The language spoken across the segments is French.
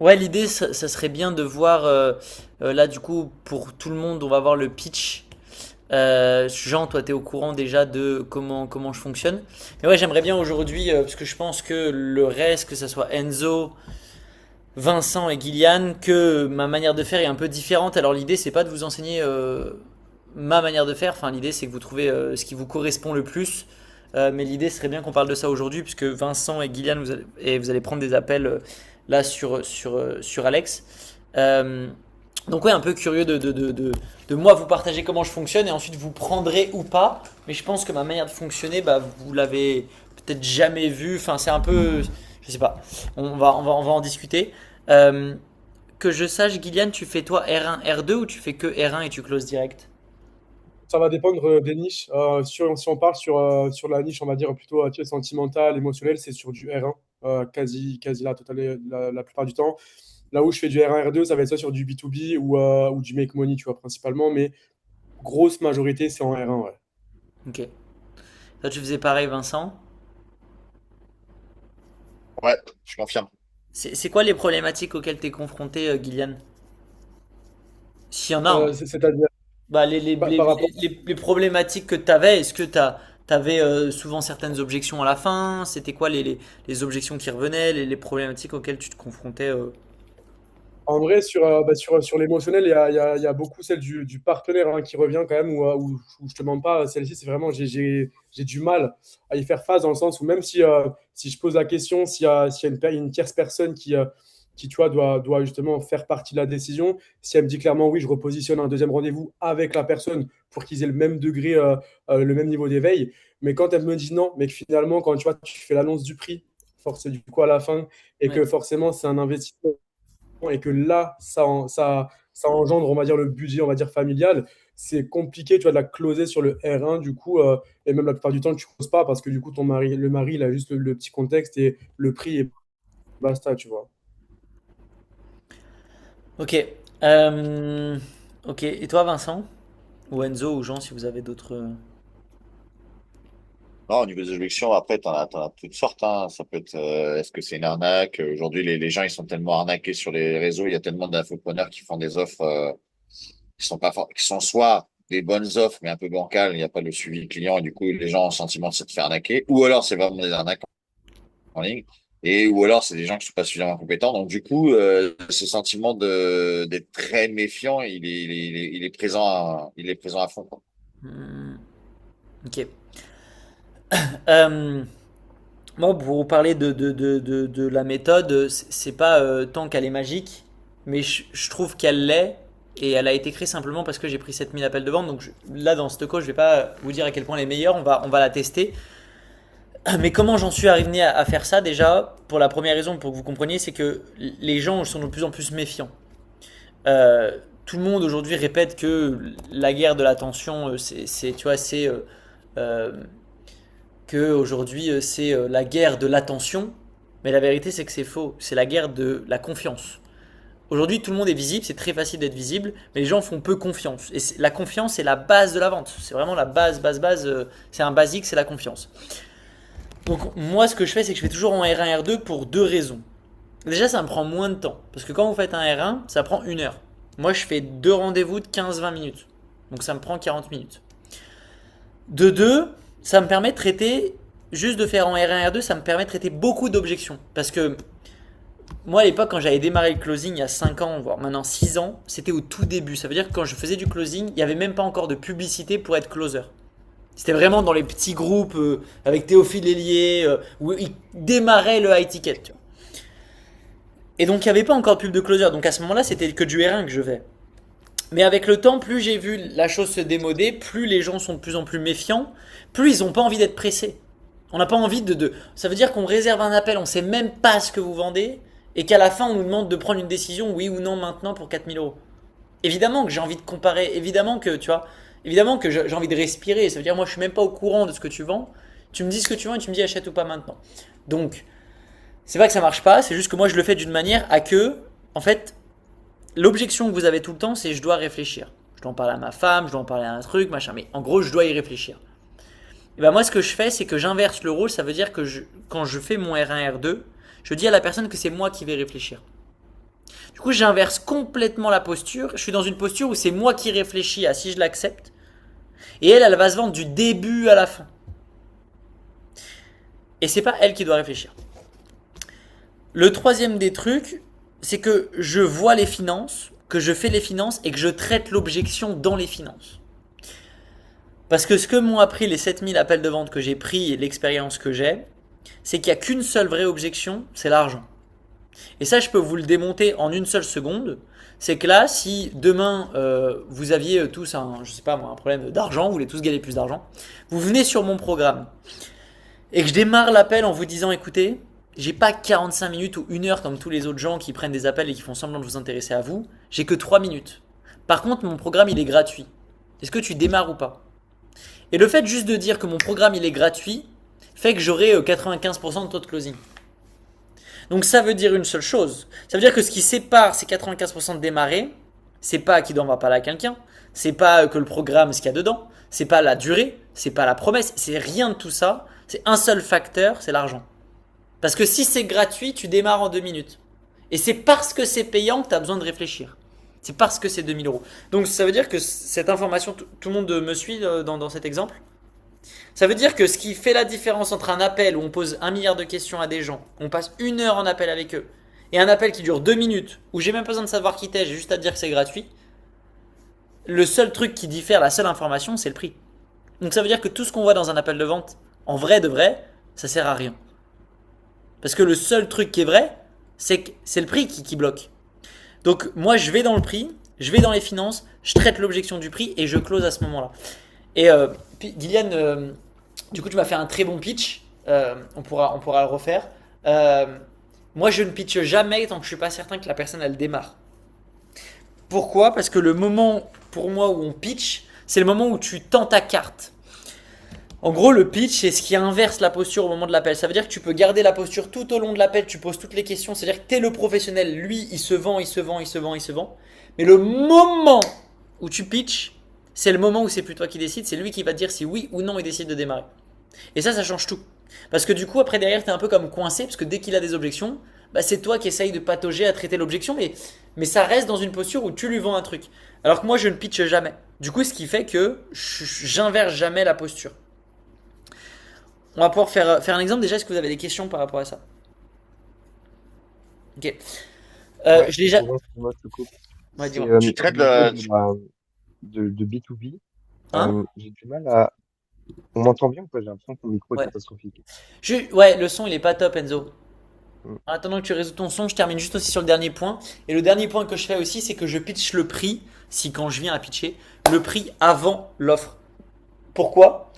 Ouais, l'idée, ça serait bien de voir, là du coup, pour tout le monde, on va voir le pitch. Jean, toi, tu es au courant déjà de comment je fonctionne. Mais ouais, j'aimerais bien aujourd'hui, parce que je pense que le reste, que ce soit Enzo, Vincent et Gillian, que ma manière de faire est un peu différente. Alors l'idée, c'est pas de vous enseigner ma manière de faire. Enfin, l'idée, c'est que vous trouvez ce qui vous correspond le plus. Mais l'idée serait bien qu'on parle de ça aujourd'hui, puisque Vincent et Gillian, vous allez prendre des appels là sur Alex. Euh, donc ouais, un peu curieux de moi vous partager comment je fonctionne et ensuite vous prendrez ou pas. Mais je pense que ma manière de fonctionner, bah, vous l'avez peut-être jamais vu. Enfin, c'est un peu, je sais pas. On va en discuter. Euh, que je sache, Gillian, tu fais toi R1, R2 ou tu fais que R1 et tu closes direct? Ça va dépendre des niches. Si on parle sur la niche, on va dire plutôt tu sais, sentimentale, émotionnelle, c'est sur du R1, quasi la plupart du temps. Là où je fais du R1, R2, ça va être ça sur du B2B ou du make money, tu vois, principalement. Mais grosse majorité, c'est en R1, ouais. Ok. Toi, tu faisais pareil, Vincent. Ouais, je confirme. C'est quoi les problématiques auxquelles tu es confronté, Gillian? S'il y en a, hein. C'est-à-dire, Bah, par rapport. les problématiques que tu avais, est-ce que tu avais souvent certaines objections à la fin? C'était quoi les objections qui revenaient, les problématiques auxquelles tu te confrontais En vrai, sur l'émotionnel, il y a beaucoup celle du partenaire hein, qui revient quand même, où je te demande pas, celle-ci, c'est vraiment, j'ai du mal à y faire face dans le sens où même si je pose la question, s'il y a une tierce personne qui tu vois, doit justement faire partie de la décision, si elle me dit clairement oui, je repositionne un deuxième rendez-vous avec la personne pour qu'ils aient le même degré, le même niveau d'éveil. Mais quand elle me dit non, mais que finalement, quand tu vois, tu fais l'annonce du prix, force du coup à la fin, et Ouais. que forcément, c'est un investissement et que là, ça engendre, on va dire, le budget, on va dire, familial, c'est compliqué, tu vois, de la closer sur le R1, du coup, et même la plupart du temps, tu ne closes pas parce que du coup, le mari, il a juste le petit contexte et le prix et basta, tu vois. Ok. Euh, ok. Et toi, Vincent? Ou Enzo ou Jean, si vous avez d'autres. Non, au niveau des objections, après, t'en as toutes sortes, hein. Ça peut être, est-ce que c'est une arnaque? Aujourd'hui, les gens, ils sont tellement arnaqués sur les réseaux. Il y a tellement d'infopreneurs qui font des offres, qui sont pas, qui sont soit des bonnes offres, mais un peu bancales. Il n'y a pas le suivi client et du coup, les gens ont le sentiment de se faire arnaquer. Ou alors, c'est vraiment des arnaques en ligne. Et, ou alors, c'est des gens qui sont pas suffisamment compétents. Donc, du coup, ce sentiment d'être très méfiant, il est présent à fond, quoi. Hmm, ok. Euh, bon, pour vous parler de la méthode, c'est pas tant qu'elle est magique, mais je trouve qu'elle l'est. Et elle a été créée simplement parce que j'ai pris 7000 appels de vente. Donc là, dans ce call, je vais pas vous dire à quel point elle est meilleure. On va la tester. Mais comment j'en suis arrivé à faire ça déjà? Pour la première raison, pour que vous compreniez, c'est que les gens sont de plus en plus méfiants. Tout le monde aujourd'hui répète que la guerre de l'attention, tu vois, euh, que aujourd'hui c'est la guerre de l'attention. Mais la vérité, c'est que c'est faux. C'est la guerre de la confiance. Aujourd'hui, tout le monde est visible, c'est très facile d'être visible, mais les gens font peu confiance. Et la confiance, c'est la base de la vente. C'est vraiment la base. C'est un basique, c'est la confiance. Donc moi, ce que je fais, c'est que je fais toujours en R1, R2 pour deux raisons. Déjà, ça me prend moins de temps. Parce que quand vous faites un R1, ça prend une heure. Moi, je fais deux rendez-vous de 15-20 minutes. Donc ça me prend 40 minutes. De deux, ça me permet de traiter, juste de faire en R1, R2, ça me permet de traiter beaucoup d'objections. Parce que moi, à l'époque, quand j'avais démarré le closing il y a 5 ans, voire maintenant 6 ans, c'était au tout début. Ça veut dire que quand je faisais du closing, il n'y avait même pas encore de publicité pour être closer. C'était vraiment dans les petits groupes avec Théophile Hélier, où il démarrait le high ticket. Tu vois. Et donc il n'y avait pas encore de pub de closer. Donc à ce moment-là, c'était que du R1 que je fais. Mais avec le temps, plus j'ai vu la chose se démoder, plus les gens sont de plus en plus méfiants, plus ils n'ont pas envie d'être pressés. On n'a pas envie Ça veut dire qu'on réserve un appel, on ne sait même pas ce que vous vendez, et qu'à la fin, on nous demande de prendre une décision, oui ou non, maintenant pour 4000 euros. Évidemment que j'ai envie de comparer, évidemment que, tu vois, évidemment que j'ai envie de respirer. Ça veut dire, moi, je suis même pas au courant de ce que tu vends. Tu me dis ce que tu vends et tu me dis achète ou pas maintenant. Donc, c'est pas que ça marche pas, c'est juste que moi, je le fais d'une manière à que, en fait, l'objection que vous avez tout le temps, c'est je dois réfléchir. Je dois en parler à ma femme, je dois en parler à un truc, machin. Mais en gros, je dois y réfléchir. Et ben moi, ce que je fais, c'est que j'inverse le rôle. Ça veut dire que quand je fais mon R1, R2, je dis à la personne que c'est moi qui vais réfléchir. Du coup, j'inverse complètement la posture. Je suis dans une posture où c'est moi qui réfléchis à si je l'accepte. Et elle va se vendre du début à la fin. Et c'est pas elle qui doit réfléchir. Le troisième des trucs, c'est que je vois les finances, que je fais les finances et que je traite l'objection dans les finances. Parce que ce que m'ont appris les 7000 appels de vente que j'ai pris et l'expérience que j'ai, c'est qu'il n'y a qu'une seule vraie objection, c'est l'argent. Et ça, je peux vous le démonter en une seule seconde. C'est que là, si demain vous aviez tous je sais pas moi, un problème d'argent, vous voulez tous gagner plus d'argent, vous venez sur mon programme et que je démarre l'appel en vous disant, écoutez, j'ai pas 45 minutes ou 1 heure comme tous les autres gens qui prennent des appels et qui font semblant de vous intéresser à vous, j'ai que 3 minutes. Par contre, mon programme, il est gratuit. Est-ce que tu démarres ou pas? Et le fait juste de dire que mon programme, il est gratuit, fait que j'aurai 95% de taux de closing. Donc ça veut dire une seule chose. Ça veut dire que ce qui sépare ces 95% de démarrer, c'est pas qu'il n'en va pas là à quelqu'un, c'est pas que le programme, ce qu'il y a dedans, c'est pas la durée, c'est pas la promesse, c'est rien de tout ça. C'est un seul facteur, c'est l'argent. Parce que si c'est gratuit, tu démarres en 2 minutes. Et c'est parce que c'est payant que tu as besoin de réfléchir. C'est parce que c'est 2000 euros. Donc ça veut dire que cette information, tout le monde me suit dans cet exemple. Ça veut dire que ce qui fait la différence entre un appel où on pose 1 milliard de questions à des gens, on passe 1 heure en appel avec eux, et un appel qui dure 2 minutes, où j'ai même pas besoin de savoir qui t'es, j'ai juste à te dire que c'est gratuit, le seul truc qui diffère, la seule information, c'est le prix. Donc ça veut dire que tout ce qu'on voit dans un appel de vente, en vrai de vrai, ça sert à rien. Parce que le seul truc qui est vrai, c'est que c'est le prix qui bloque. Donc moi je vais dans le prix, je vais dans les finances, je traite l'objection du prix et je close à ce moment-là. Et puis Gillian, du coup tu m'as fait un très bon pitch, on pourra le refaire. Moi je ne pitche jamais tant que je suis pas certain que la personne elle démarre. Pourquoi? Parce que le moment pour moi où on pitch, c'est le moment où tu tends ta carte. En gros, le pitch, c'est ce qui inverse la posture au moment de l'appel. Ça veut dire que tu peux garder la posture tout au long de l'appel, tu poses toutes les questions. C'est-à-dire que tu es le professionnel, lui, il se vend, il se vend, il se vend, il se vend. Mais le moment où tu pitches, c'est le moment où c'est plus toi qui décide, c'est lui qui va te dire si oui ou non il décide de démarrer. Et ça change tout. Parce que du coup, après derrière, tu es un peu comme coincé, parce que dès qu'il a des objections, bah, c'est toi qui essayes de patauger à traiter l'objection, mais ça reste dans une posture où tu lui vends un truc. Alors que moi, je ne pitche jamais. Du coup, ce qui fait que j'inverse jamais la posture. On va pouvoir faire un exemple. Déjà, est-ce que vous avez des questions par rapport à ça? Ok. Ouais, Je l'ai déjà. moi, je te coupe. Ouais, C'est dis-moi. Tu au traites niveau le, de B2B, Hein? j'ai du mal à. On m'entend bien ou pas? J'ai l'impression que ton micro est Ouais. catastrophique. Ouais, le son, il est pas top, Enzo. Mm. En attendant que tu résous ton son, je termine juste aussi sur le dernier point. Et le dernier point que je fais aussi, c'est que je pitch le prix, si quand je viens à pitcher, le prix avant l'offre. Pourquoi?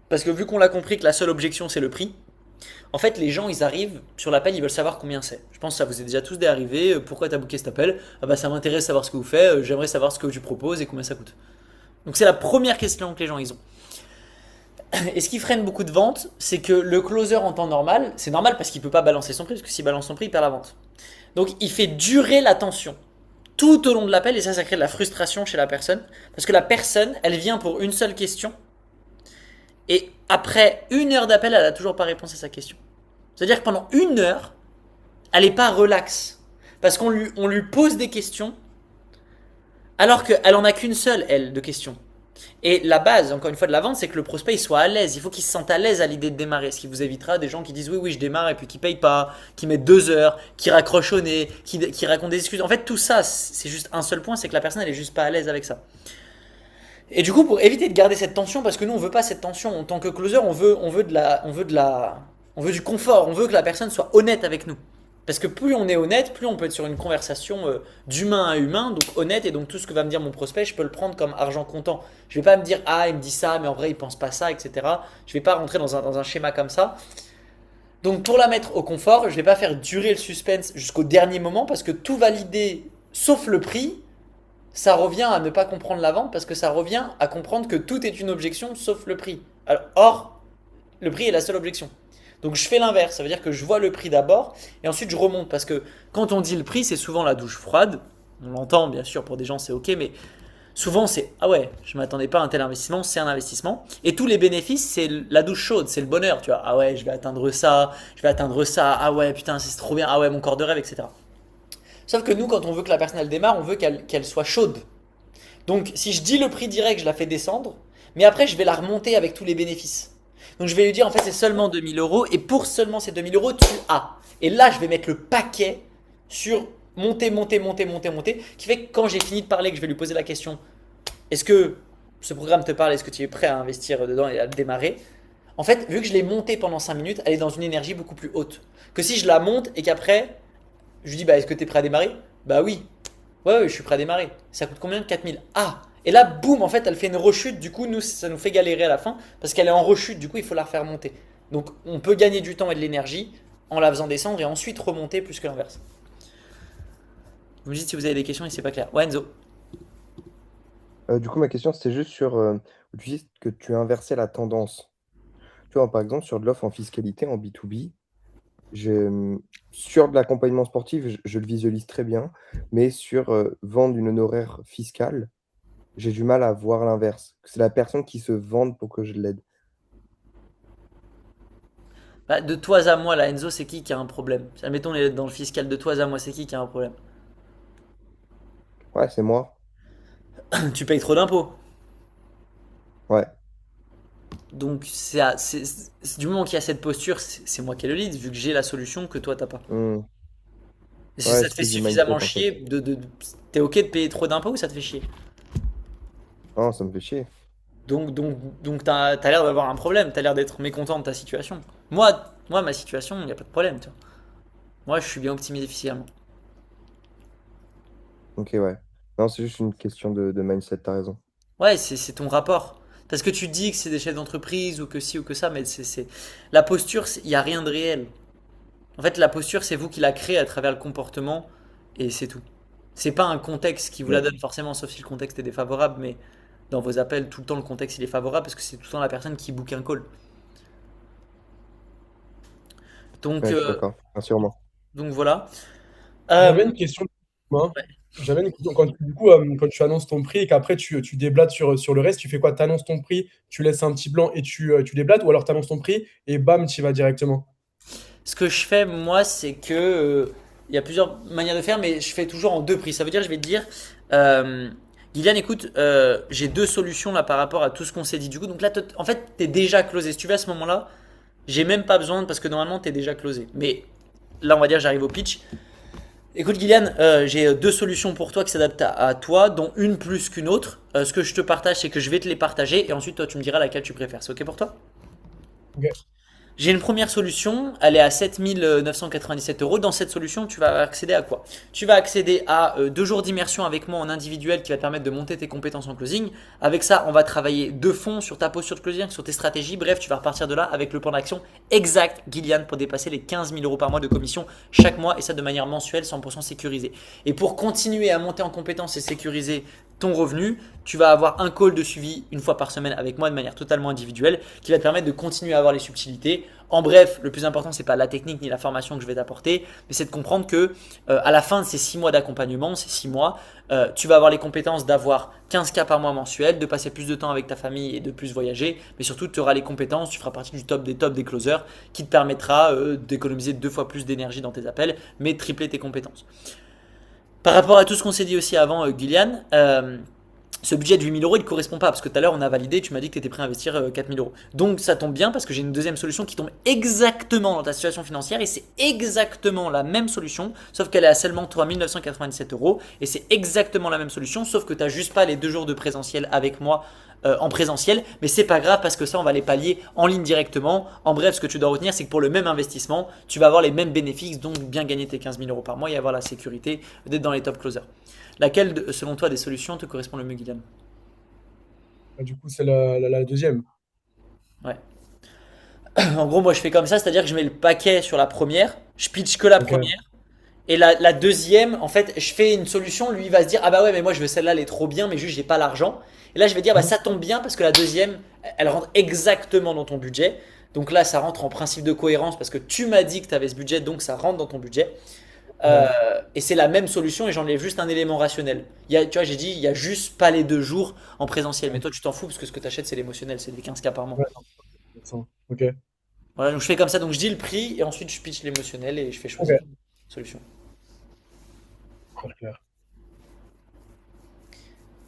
Parce que vu qu'on l'a compris que la seule objection, c'est le prix, en fait, les gens, ils arrivent sur l'appel, ils veulent savoir combien c'est. Je pense que ça vous est déjà tous arrivé. Pourquoi tu as booké cet appel? Ah bah ça m'intéresse de savoir ce que vous faites, j'aimerais savoir ce que tu proposes et combien ça coûte. Donc c'est la première question que les gens ils ont. Et ce qui freine beaucoup de ventes, c'est que le closer en temps normal, c'est normal parce qu'il peut pas balancer son prix, parce que s'il balance son prix, il perd la vente. Donc il fait durer la tension tout au long de l'appel et ça crée de la frustration chez la personne. Parce que la personne, elle vient pour une seule question et après 1 heure d'appel, elle a toujours pas réponse à sa question. C'est-à-dire que pendant 1 heure, elle n'est pas relaxe. Parce on lui pose des questions alors qu'elle en a qu'une seule, elle, de questions. Et la base, encore une fois, de la vente, c'est que le prospect il soit à l'aise. Il faut qu'il se sente à l'aise à l'idée de démarrer. Ce qui vous évitera des gens qui disent oui, oui, je démarre et puis qui payent pas, qui mettent 2 heures, qui raccrochent au nez, qui racontent des excuses. En fait, tout ça, c'est juste un seul point, c'est que la personne elle est juste pas à l'aise avec ça. Et du coup, pour éviter de garder cette tension, parce que nous on veut pas cette tension en tant que closer, on veut du confort, on veut que la personne soit honnête avec nous. Parce que plus on est honnête, plus on peut être sur une conversation d'humain à humain, donc honnête, et donc tout ce que va me dire mon prospect, je peux le prendre comme argent comptant. Je vais pas me dire ah il me dit ça, mais en vrai il pense pas ça, etc. Je vais pas rentrer dans un schéma comme ça. Donc pour la mettre au confort, je vais pas faire durer le suspense jusqu'au dernier moment, parce que tout valider sauf le prix, ça revient à ne pas comprendre la vente, parce que ça revient à comprendre que tout est une objection sauf le prix. Alors, or, le prix est la seule objection. Donc je fais l'inverse, ça veut dire que je vois le prix d'abord et ensuite je remonte parce que quand on dit le prix, c'est souvent la douche froide. On l'entend bien sûr, pour des gens c'est ok, mais souvent c'est ah ouais, je m'attendais pas à un tel investissement, c'est un investissement. Et tous les bénéfices, c'est la douche chaude, c'est le bonheur, tu vois. Ah ouais, je vais atteindre ça, ah ouais, putain, c'est trop bien, ah ouais, mon corps de rêve, etc. Sauf que nous, quand on veut que la personne elle démarre, on veut qu'elle soit chaude. Donc, si je dis le prix direct, je la fais descendre, mais après, je vais la remonter avec tous les bénéfices. Donc, je vais lui dire, en fait, c'est seulement 2000 euros, et pour seulement ces 2000 euros, tu as. Et là, je vais mettre le paquet sur monter, monter, monter, monter, monter, qui fait que quand j'ai fini de parler, que je vais lui poser la question, est-ce que ce programme te parle, est-ce que tu es prêt à investir dedans et à le démarrer? En fait, vu que je l'ai monté pendant 5 minutes, elle est dans une énergie beaucoup plus haute. Que si je la monte et qu'après, je lui dis, bah, est-ce que tu es prêt à démarrer? Bah oui. Ouais, ouais, je suis prêt à démarrer. Ça coûte combien? 4000. Ah! Et là, boum, en fait, elle fait une rechute. Du coup, nous, ça nous fait galérer à la fin parce qu'elle est en rechute. Du coup, il faut la refaire monter. Donc, on peut gagner du temps et de l'énergie en la faisant descendre et ensuite remonter plus que l'inverse. Vous me dites si vous avez des questions et c'est pas clair. Ouais, Enzo. Du coup, ma question, c'était juste sur, où tu dis que tu inversais la tendance. Tu vois, par exemple, sur de l'offre en fiscalité, en B2B, sur de l'accompagnement sportif, je le visualise très bien, mais sur vendre une honoraire fiscale, j'ai du mal à voir l'inverse. C'est la personne qui se vante pour que je l'aide. Bah, de toi à moi, là, Enzo, c'est qui a un problème? Admettons, on est dans le fiscal. De toi à moi, c'est qui a un problème? Ouais, c'est moi. Tu payes trop d'impôts. Ouais. Donc, du moment qu'il y a cette posture, c'est moi qui ai le lead, vu que j'ai la solution que toi, t'as pas. Hmm. Et si Ouais, ça te c'est fait plus du mindset suffisamment en fait. chier, t'es ok de payer trop d'impôts ou ça te fait chier? Non, ça me fait chier. Donc t'as l'air d'avoir un problème, t'as l'air d'être mécontent de ta situation. Moi, ma situation, il n'y a pas de problème, tu vois. Moi, je suis bien optimisé fiscalement. Ok, ouais. Non, c'est juste une question de mindset, t'as raison. Ouais, c'est ton rapport. Parce que tu dis que c'est des chefs d'entreprise ou que ci ou que ça, mais la posture, il n'y a rien de réel. En fait, la posture, c'est vous qui la créez à travers le comportement et c'est tout. C'est pas un contexte qui vous la Ouais. donne forcément, sauf si le contexte est défavorable, mais dans vos appels, tout le temps, le contexte il est favorable parce que c'est tout le temps la personne qui book un call. Donc, Ouais, je suis euh, d'accord. Ah, sûrement. donc voilà. J'avais Euh, une question. Hein. J'avais une question. Du coup, quand tu annonces ton prix et qu'après tu déblates sur le reste, tu fais quoi? Tu annonces ton prix, tu laisses un petit blanc et tu déblates, ou alors tu annonces ton prix et bam, tu y vas directement. Ce que je fais, moi, c'est que il y a plusieurs manières de faire, mais je fais toujours en deux prix. Ça veut dire, je vais te dire, euh, Guyliane, écoute, j'ai deux solutions là par rapport à tout ce qu'on s'est dit. Du coup, donc là, en fait, t'es déjà closé. Si tu veux à ce moment-là, j'ai même pas besoin parce que normalement, t'es déjà closé. Mais là, on va dire, j'arrive au pitch. Écoute, Guyliane, j'ai deux solutions pour toi qui s'adaptent à toi, dont une plus qu'une autre. Ce que je te partage, c'est que je vais te les partager et ensuite, toi, tu me diras laquelle tu préfères. C'est ok pour toi? Ok. J'ai une première solution, elle est à 7 997 euros. Dans cette solution, tu vas accéder à quoi? Tu vas accéder à 2 jours d'immersion avec moi en individuel qui va te permettre de monter tes compétences en closing. Avec ça, on va travailler de fond sur ta posture de closing, sur tes stratégies. Bref, tu vas repartir de là avec le plan d'action exact, Gillian, pour dépasser les 15 000 euros par mois de commission chaque mois et ça de manière mensuelle, 100% sécurisée. Et pour continuer à monter en compétences et sécuriser ton revenu, tu vas avoir un call de suivi une fois par semaine avec moi de manière totalement individuelle qui va te permettre de continuer à avoir les subtilités. En bref, le plus important, c'est pas la technique ni la formation que je vais t'apporter, mais c'est de comprendre que à la fin de ces 6 mois d'accompagnement, ces 6 mois, tu vas avoir les compétences d'avoir 15 cas par mois mensuel, de passer plus de temps avec ta famille et de plus voyager, mais surtout tu auras les compétences, tu feras partie du top des tops des closers qui te permettra d'économiser 2 fois plus d'énergie dans tes appels, mais de tripler tes compétences. Par rapport à tout ce qu'on s'est dit aussi avant, Guyliane, ce budget de 8 000 euros, il ne correspond pas parce que tout à l'heure, on a validé, tu m'as dit que tu étais prêt à investir 4 000 euros. Donc ça tombe bien parce que j'ai une deuxième solution qui tombe exactement dans ta situation financière et c'est exactement la même solution, sauf qu'elle est à seulement 3 997 euros et c'est exactement la même solution, sauf que tu n'as juste pas les 2 jours de présentiel avec moi en présentiel, mais c'est pas grave parce que ça, on va les pallier en ligne directement. En bref, ce que tu dois retenir, c'est que pour le même investissement, tu vas avoir les mêmes bénéfices, donc bien gagner tes 15 000 euros par mois et avoir la sécurité d'être dans les top closers. Laquelle, selon toi, des solutions te correspond le mieux, Guillaume? Ah, du coup, c'est la deuxième. Ouais. En gros, moi, je fais comme ça, c'est-à-dire que je mets le paquet sur la première, je pitch que la Ok. première, et la deuxième, en fait, je fais une solution, lui, il va se dire, ah bah ouais, mais moi, je veux celle-là, elle est trop bien, mais juste, j'ai pas l'argent. Et là, je vais dire, bah Mhm. ça tombe bien parce que la deuxième, elle rentre exactement dans ton budget. Donc là, ça rentre en principe de cohérence parce que tu m'as dit que tu avais ce budget, donc ça rentre dans ton budget. Euh, Ouais. et c'est la même solution et j'enlève juste un élément rationnel. Tu vois, j'ai dit, il y a juste pas les 2 jours en présentiel. Mais toi, tu t'en fous parce que ce que tu achètes, c'est l'émotionnel, c'est des 15 k par mois. Ouais, intéressant. Ok. Voilà, donc je fais comme ça, donc je dis le prix et ensuite je pitch l'émotionnel et je fais Ok. choisir une solution. super clair.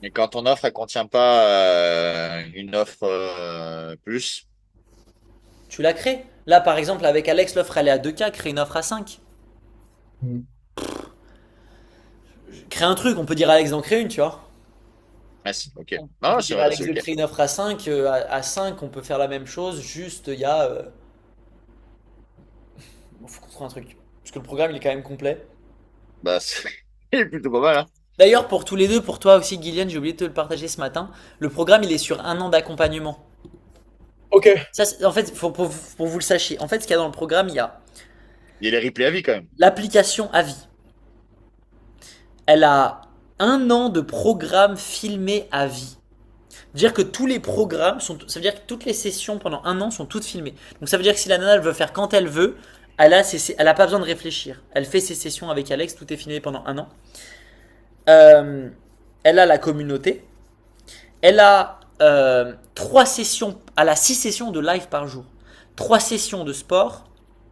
Et quand ton offre, elle contient pas une offre plus, Tu la crées. Là, par exemple, avec Alex, l'offre elle est à 2K, crée une offre à 5. Mm. Crée un truc, on peut dire à Alex d'en créer une, tu vois. ok. On Non, peut c'est dire à vrai, Alex c'est de ok. créer une offre à 5. À 5, on peut faire la même chose, juste faut qu'on trouve un truc. Parce que le programme, il est quand même complet. Bah, c'est plutôt pas mal, hein. D'ailleurs, pour tous les deux, pour toi aussi, Guyliane, j'ai oublié de te le partager ce matin. Le programme, il est sur un an d'accompagnement. Ok. Ça, en fait, pour vous le sachiez, en fait, ce qu'il y a dans le programme, il y a Il est replay à vie quand même. l'application à vie. Elle a un an de programme filmé à vie. Dire que tous les programmes sont, ça veut dire que toutes les sessions pendant un an sont toutes filmées. Donc ça veut dire que si la nana elle veut faire quand elle veut, elle a pas besoin de réfléchir. Elle fait ses sessions avec Alex, tout est filmé pendant un an. Euh, Elle a la communauté. Elle a 3 sessions, elle a 6 sessions de live par jour. 3 sessions de sport,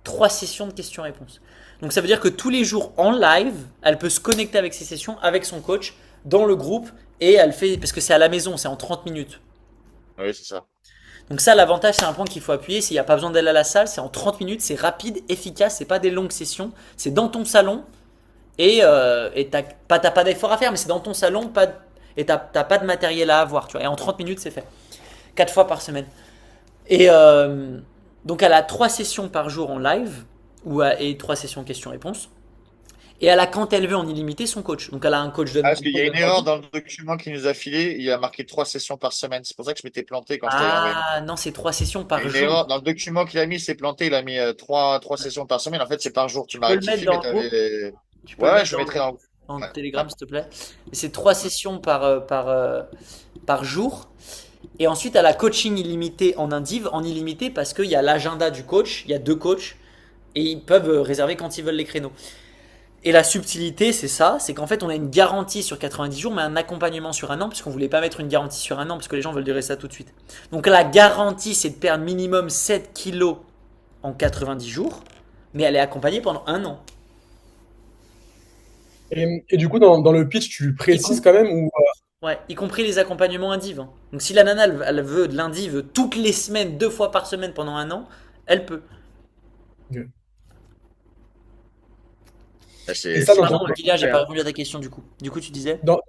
3 sessions de questions-réponses. Donc ça veut dire que tous les jours en live, elle peut se connecter avec ses sessions, avec son coach, dans le groupe, et elle fait, parce que c'est à la maison, c'est en 30 minutes. Oui, c'est ça. Donc ça, l'avantage, c'est un point qu'il faut appuyer, c'est qu'il n'y a pas besoin d'aller à la salle, c'est en 30 minutes, c'est rapide, efficace, c'est pas des longues sessions, c'est dans ton salon, et t'as pas d'effort à faire, mais c'est dans ton salon, et t'as pas de matériel à avoir, tu vois. Et en 30 minutes, c'est fait. 4 fois par semaine. Et donc elle a 3 sessions par jour en live, et 3 sessions questions-réponses. Et elle a quand elle veut en illimité son coach. Donc elle a un coach Ah, de. parce qu'il y a une erreur dans le document qu'il nous a filé. Il a marqué 3 sessions par semaine. C'est pour ça que je m'étais planté quand je t'avais envoyé. Ah non, c'est 3 sessions Il y par a une jour. erreur dans le document qu'il a mis, c'est planté. Il a mis trois sessions par semaine. En fait, c'est par jour. Tu Tu m'as peux le mettre rectifié, mais dans le groupe. t'avais. Tu peux Ouais, le ouais, mettre je dans le le mettrai groupe, dans. dans le Ouais, Telegram, ouais. s'il te plaît. Et c'est 3 sessions par jour. Et ensuite, elle a coaching illimité en indiv, en illimité parce qu'il y a l'agenda du coach, il y a 2 coachs, et ils peuvent réserver quand ils veulent les créneaux. Et la subtilité, c'est ça, c'est qu'en fait, on a une garantie sur 90 jours, mais un accompagnement sur un an, puisqu'on voulait pas mettre une garantie sur un an, parce que les gens veulent durer ça tout de suite. Donc la garantie, c'est de perdre minimum 7 kilos en 90 jours, mais elle est accompagnée pendant un an. Et du coup, dans le pitch, tu Y précises com- quand même ou Ouais, y compris les accompagnements indiv, hein. Donc si la nana, elle veut de l'indiv toutes les semaines, 2 fois par semaine pendant un an, elle peut. ok. Ouais, Et ça, c'est dans ton, Pardon, Guilla, j'ai clair. pas répondu à ta question du coup. Du coup, tu disais? dans,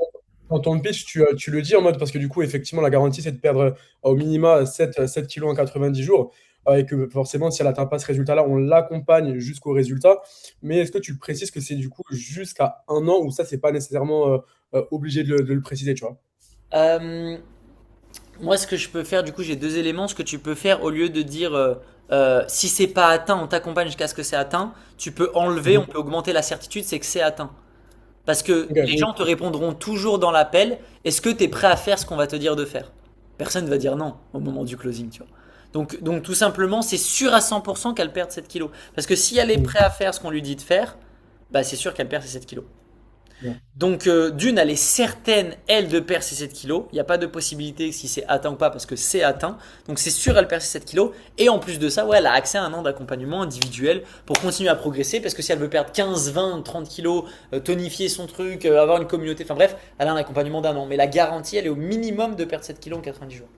dans ton pitch, tu le dis en mode, parce que du coup, effectivement, la garantie, c'est de perdre au minima 7 kilos en 90 jours. Et que forcément, si elle n'atteint pas ce résultat-là, on l'accompagne jusqu'au résultat. Mais est-ce que tu le précises que c'est du coup jusqu'à un an ou ça, c'est pas nécessairement obligé de le préciser, tu vois? Euh, Moi, ce que je peux faire, du coup, j'ai 2 éléments. Ce que tu peux faire, au lieu de dire si c'est pas atteint, on t'accompagne jusqu'à ce que c'est atteint, tu peux enlever, Mhm. on peut augmenter la certitude, c'est que c'est atteint. Parce que Ok, les gens te répondront toujours dans l'appel, est-ce que tu es prêt à faire ce qu'on va te dire de faire? Personne ne va dire non au moment du closing, tu vois. Donc tout simplement, c'est sûr à 100% qu'elle perd 7 kilos. Parce que si elle est mhm. prête à faire ce qu'on lui dit de faire, bah c'est sûr qu'elle perd ses 7 kilos. Ouais. Donc d'une, elle est certaine, elle, de perdre ses 7 kilos. Il n'y a pas de possibilité si c'est atteint ou pas parce que c'est atteint. Donc c'est sûr, elle perd ses 7 kilos. Et en plus de ça, ouais, elle a accès à un an d'accompagnement individuel pour continuer à progresser. Parce que si elle veut perdre 15, 20, 30 kilos, tonifier son truc, avoir une communauté, enfin bref, elle a un accompagnement d'un an. Mais la garantie, elle est au minimum de perdre 7 kilos en 90 jours.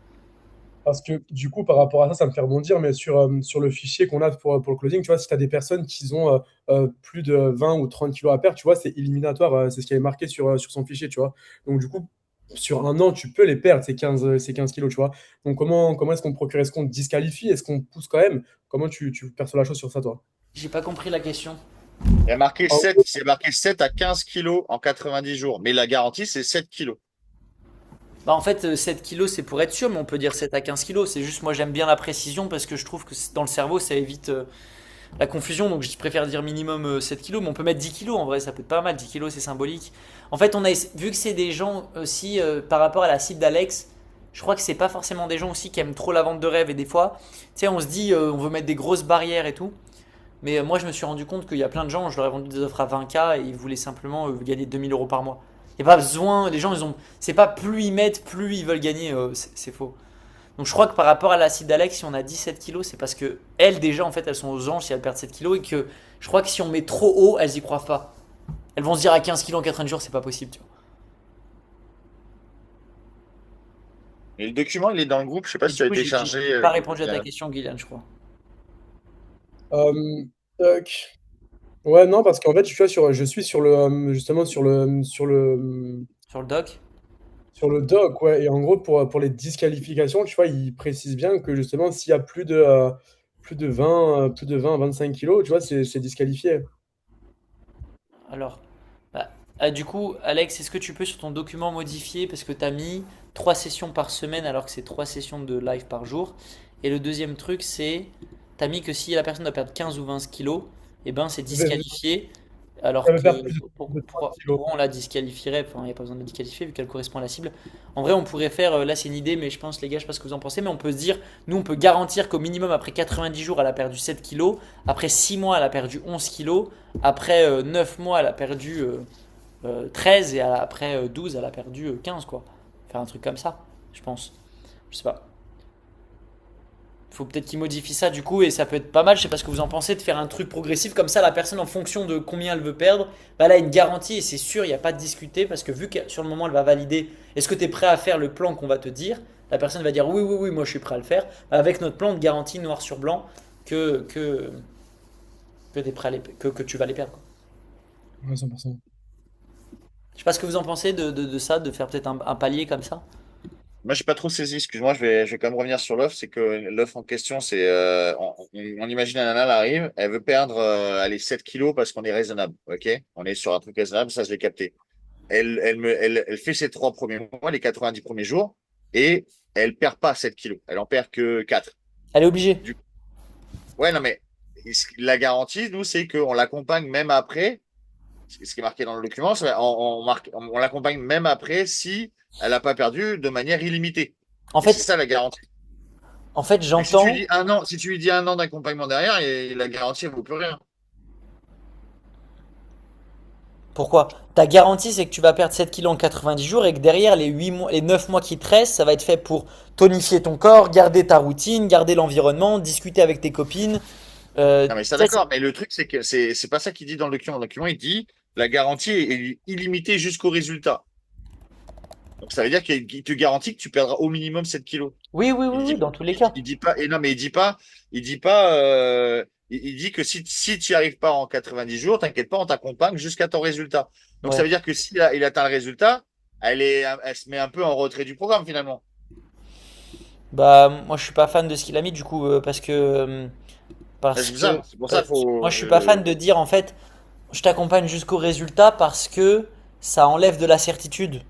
Parce que du coup, par rapport à ça, ça me fait rebondir, mais sur le fichier qu'on a pour le closing, tu vois, si tu as des personnes qui ont plus de 20 ou 30 kilos à perdre, tu vois, c'est éliminatoire, c'est ce qui est marqué sur son fichier, tu vois. Donc du coup, sur un an, tu peux les perdre, ces 15 kilos, tu vois. Donc comment est-ce qu'on procure? Est-ce qu'on disqualifie? Est-ce qu'on pousse quand même? Comment tu perçois la chose sur ça, toi? J'ai pas compris la question. En gros, C'est marqué 7 à 15 kilos en 90 jours. Mais la garantie, c'est 7 kilos. Bah en fait, 7 kilos, c'est pour être sûr, mais on peut dire 7 à 15 kilos. C'est juste, moi, j'aime bien la précision parce que je trouve que dans le cerveau, ça évite la confusion. Donc, je préfère dire minimum 7 kilos, mais on peut mettre 10 kilos en vrai, ça peut être pas mal. 10 kilos, c'est symbolique. En fait, vu que c'est des gens aussi, par rapport à la cible d'Alex, je crois que c'est pas forcément des gens aussi qui aiment trop la vente de rêve. Et des fois, tu sais, on se dit, on veut mettre des grosses barrières et tout. Mais moi, je me suis rendu compte qu'il y a plein de gens, je leur ai vendu des offres à 20K et ils voulaient simplement gagner 2 000 € par mois. Il n'y a pas besoin, les gens, ils ont. C'est pas plus ils mettent, plus ils veulent gagner, c'est faux. Donc je crois que par rapport à l'acide d'Alex, si on a 17 kilos, c'est parce que elles, déjà, en fait, elles sont aux anges si elles perdent 7 kilos et que je crois que si on met trop haut, elles y croient pas. Elles vont se dire à 15 kilos en 90 jours, c'est pas possible, tu vois. Et le document, il est dans le groupe. Je sais pas Et si du tu as coup, j'ai téléchargé. pas répondu à ta question, Guylian, je crois. Euh, tac. Ouais, non, parce qu'en fait, je suis sur justement Sur le doc. sur le doc, ouais. Et en gros, pour les disqualifications, tu vois, il précise bien que justement, s'il y a plus de 20 25 kilos, tu vois, c'est disqualifié. Alors, bah, du coup, Alex, est-ce que tu peux sur ton document modifier parce que tu as mis 3 sessions par semaine alors que c'est 3 sessions de live par jour. Et le deuxième truc, c'est, tu as mis que si la personne doit perdre 15 ou 20 kilos, et ben c'est Je vais, disqualifié. je Alors vais que faire plus de 30 kilos. pourquoi on la disqualifierait? Enfin, il n'y a pas besoin de la disqualifier vu qu'elle correspond à la cible. En vrai, on pourrait faire, là c'est une idée, mais je pense, les gars, je sais pas ce que vous en pensez, mais on peut se dire, nous on peut garantir qu'au minimum après 90 jours, elle a perdu 7 kilos, après 6 mois, elle a perdu 11 kilos, après 9 mois, elle a perdu 13 et après 12, elle a perdu 15 quoi. Faire un truc comme ça, je pense. Je sais pas. Il faut peut-être qu'il modifie ça du coup et ça peut être pas mal, je sais pas ce que vous en pensez, de faire un truc progressif comme ça, la personne en fonction de combien elle veut perdre, bah, elle a une garantie et c'est sûr, il n'y a pas de discuter parce que vu que sur le moment elle va valider, est-ce que tu es prêt à faire le plan qu'on va te dire, la personne va dire oui, oui, oui, moi je suis prêt à le faire. Bah, avec notre plan de garantie noir sur blanc que, t'es prêt que tu vas les perdre, quoi. Ouais, 100%. Je sais pas ce que vous en pensez de ça, de faire peut-être un palier comme ça. Moi, j'ai pas trop saisi. Excuse-moi, je vais quand même revenir sur l'offre. C'est que l'offre en question, c'est on imagine la nana, elle arrive, elle veut perdre allez, 7 kilos parce qu'on est raisonnable. Ok? On est sur un truc raisonnable, ça je l'ai capté. Elle fait ses 3 premiers mois, les 90 premiers jours, et elle perd pas 7 kilos. Elle en perd que 4. Elle est obligée. Du... Ouais, non, mais la garantie, nous, c'est qu'on l'accompagne même après. Ce qui est marqué dans le document, c'est on l'accompagne même après si elle n'a pas perdu de manière illimitée. En Et c'est fait, ça la garantie. en fait, Mais si tu lui j'entends. dis un an, si tu lui dis un an d'accompagnement derrière, et la garantie, elle vaut plus rien. Pourquoi? Ta garantie, c'est que tu vas perdre 7 kilos en 90 jours et que derrière, les 8 mois, les 9 mois qui te restent, ça va être fait pour tonifier ton corps, garder ta routine, garder l'environnement, discuter avec tes copines. Non, mais ça, Ça, c'est- d'accord. Mais le truc, c'est que c'est pas ça qu'il dit dans le document. Dans le document, il dit la garantie est illimitée jusqu'au résultat. Donc, ça veut dire qu'il te garantit que tu perdras au minimum 7 kilos. Oui, oui, oui, Il oui, dit, dans tous les cas. il dit pas, et non, mais il dit pas, il dit que si tu n'y arrives pas en 90 jours, t'inquiète pas, on t'accompagne jusqu'à ton résultat. Donc, ça Ouais. veut dire que il atteint le résultat, elle se met un peu en retrait du programme, finalement. Bah, moi, je suis pas fan de ce qu'il a mis, du coup, C'est parce pour que, ça, c'est pour ça, moi, je suis pas fan de dire, en fait, je t'accompagne jusqu'au résultat parce que ça enlève de la certitude.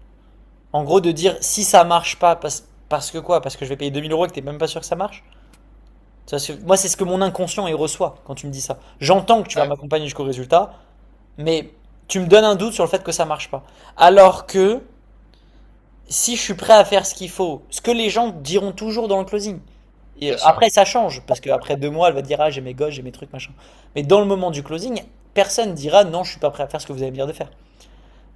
En gros, de dire si ça marche pas, parce que quoi? Parce que je vais payer 2 000 € et que t'es même pas sûr que ça marche? Moi, c'est ce que mon inconscient il reçoit quand tu me dis ça. J'entends que tu vas ouais. m'accompagner jusqu'au résultat, mais tu me donnes un doute sur le fait que ça marche pas. Alors que si je suis prêt à faire ce qu'il faut, ce que les gens diront toujours dans le closing. Et Bien sûr. après, ça change, parce qu'après 2 mois, elle va dire ah, j'ai mes gosses, j'ai mes trucs, machin. Mais dans le moment du closing, personne dira non, je suis pas prêt à faire ce que vous allez me dire de faire.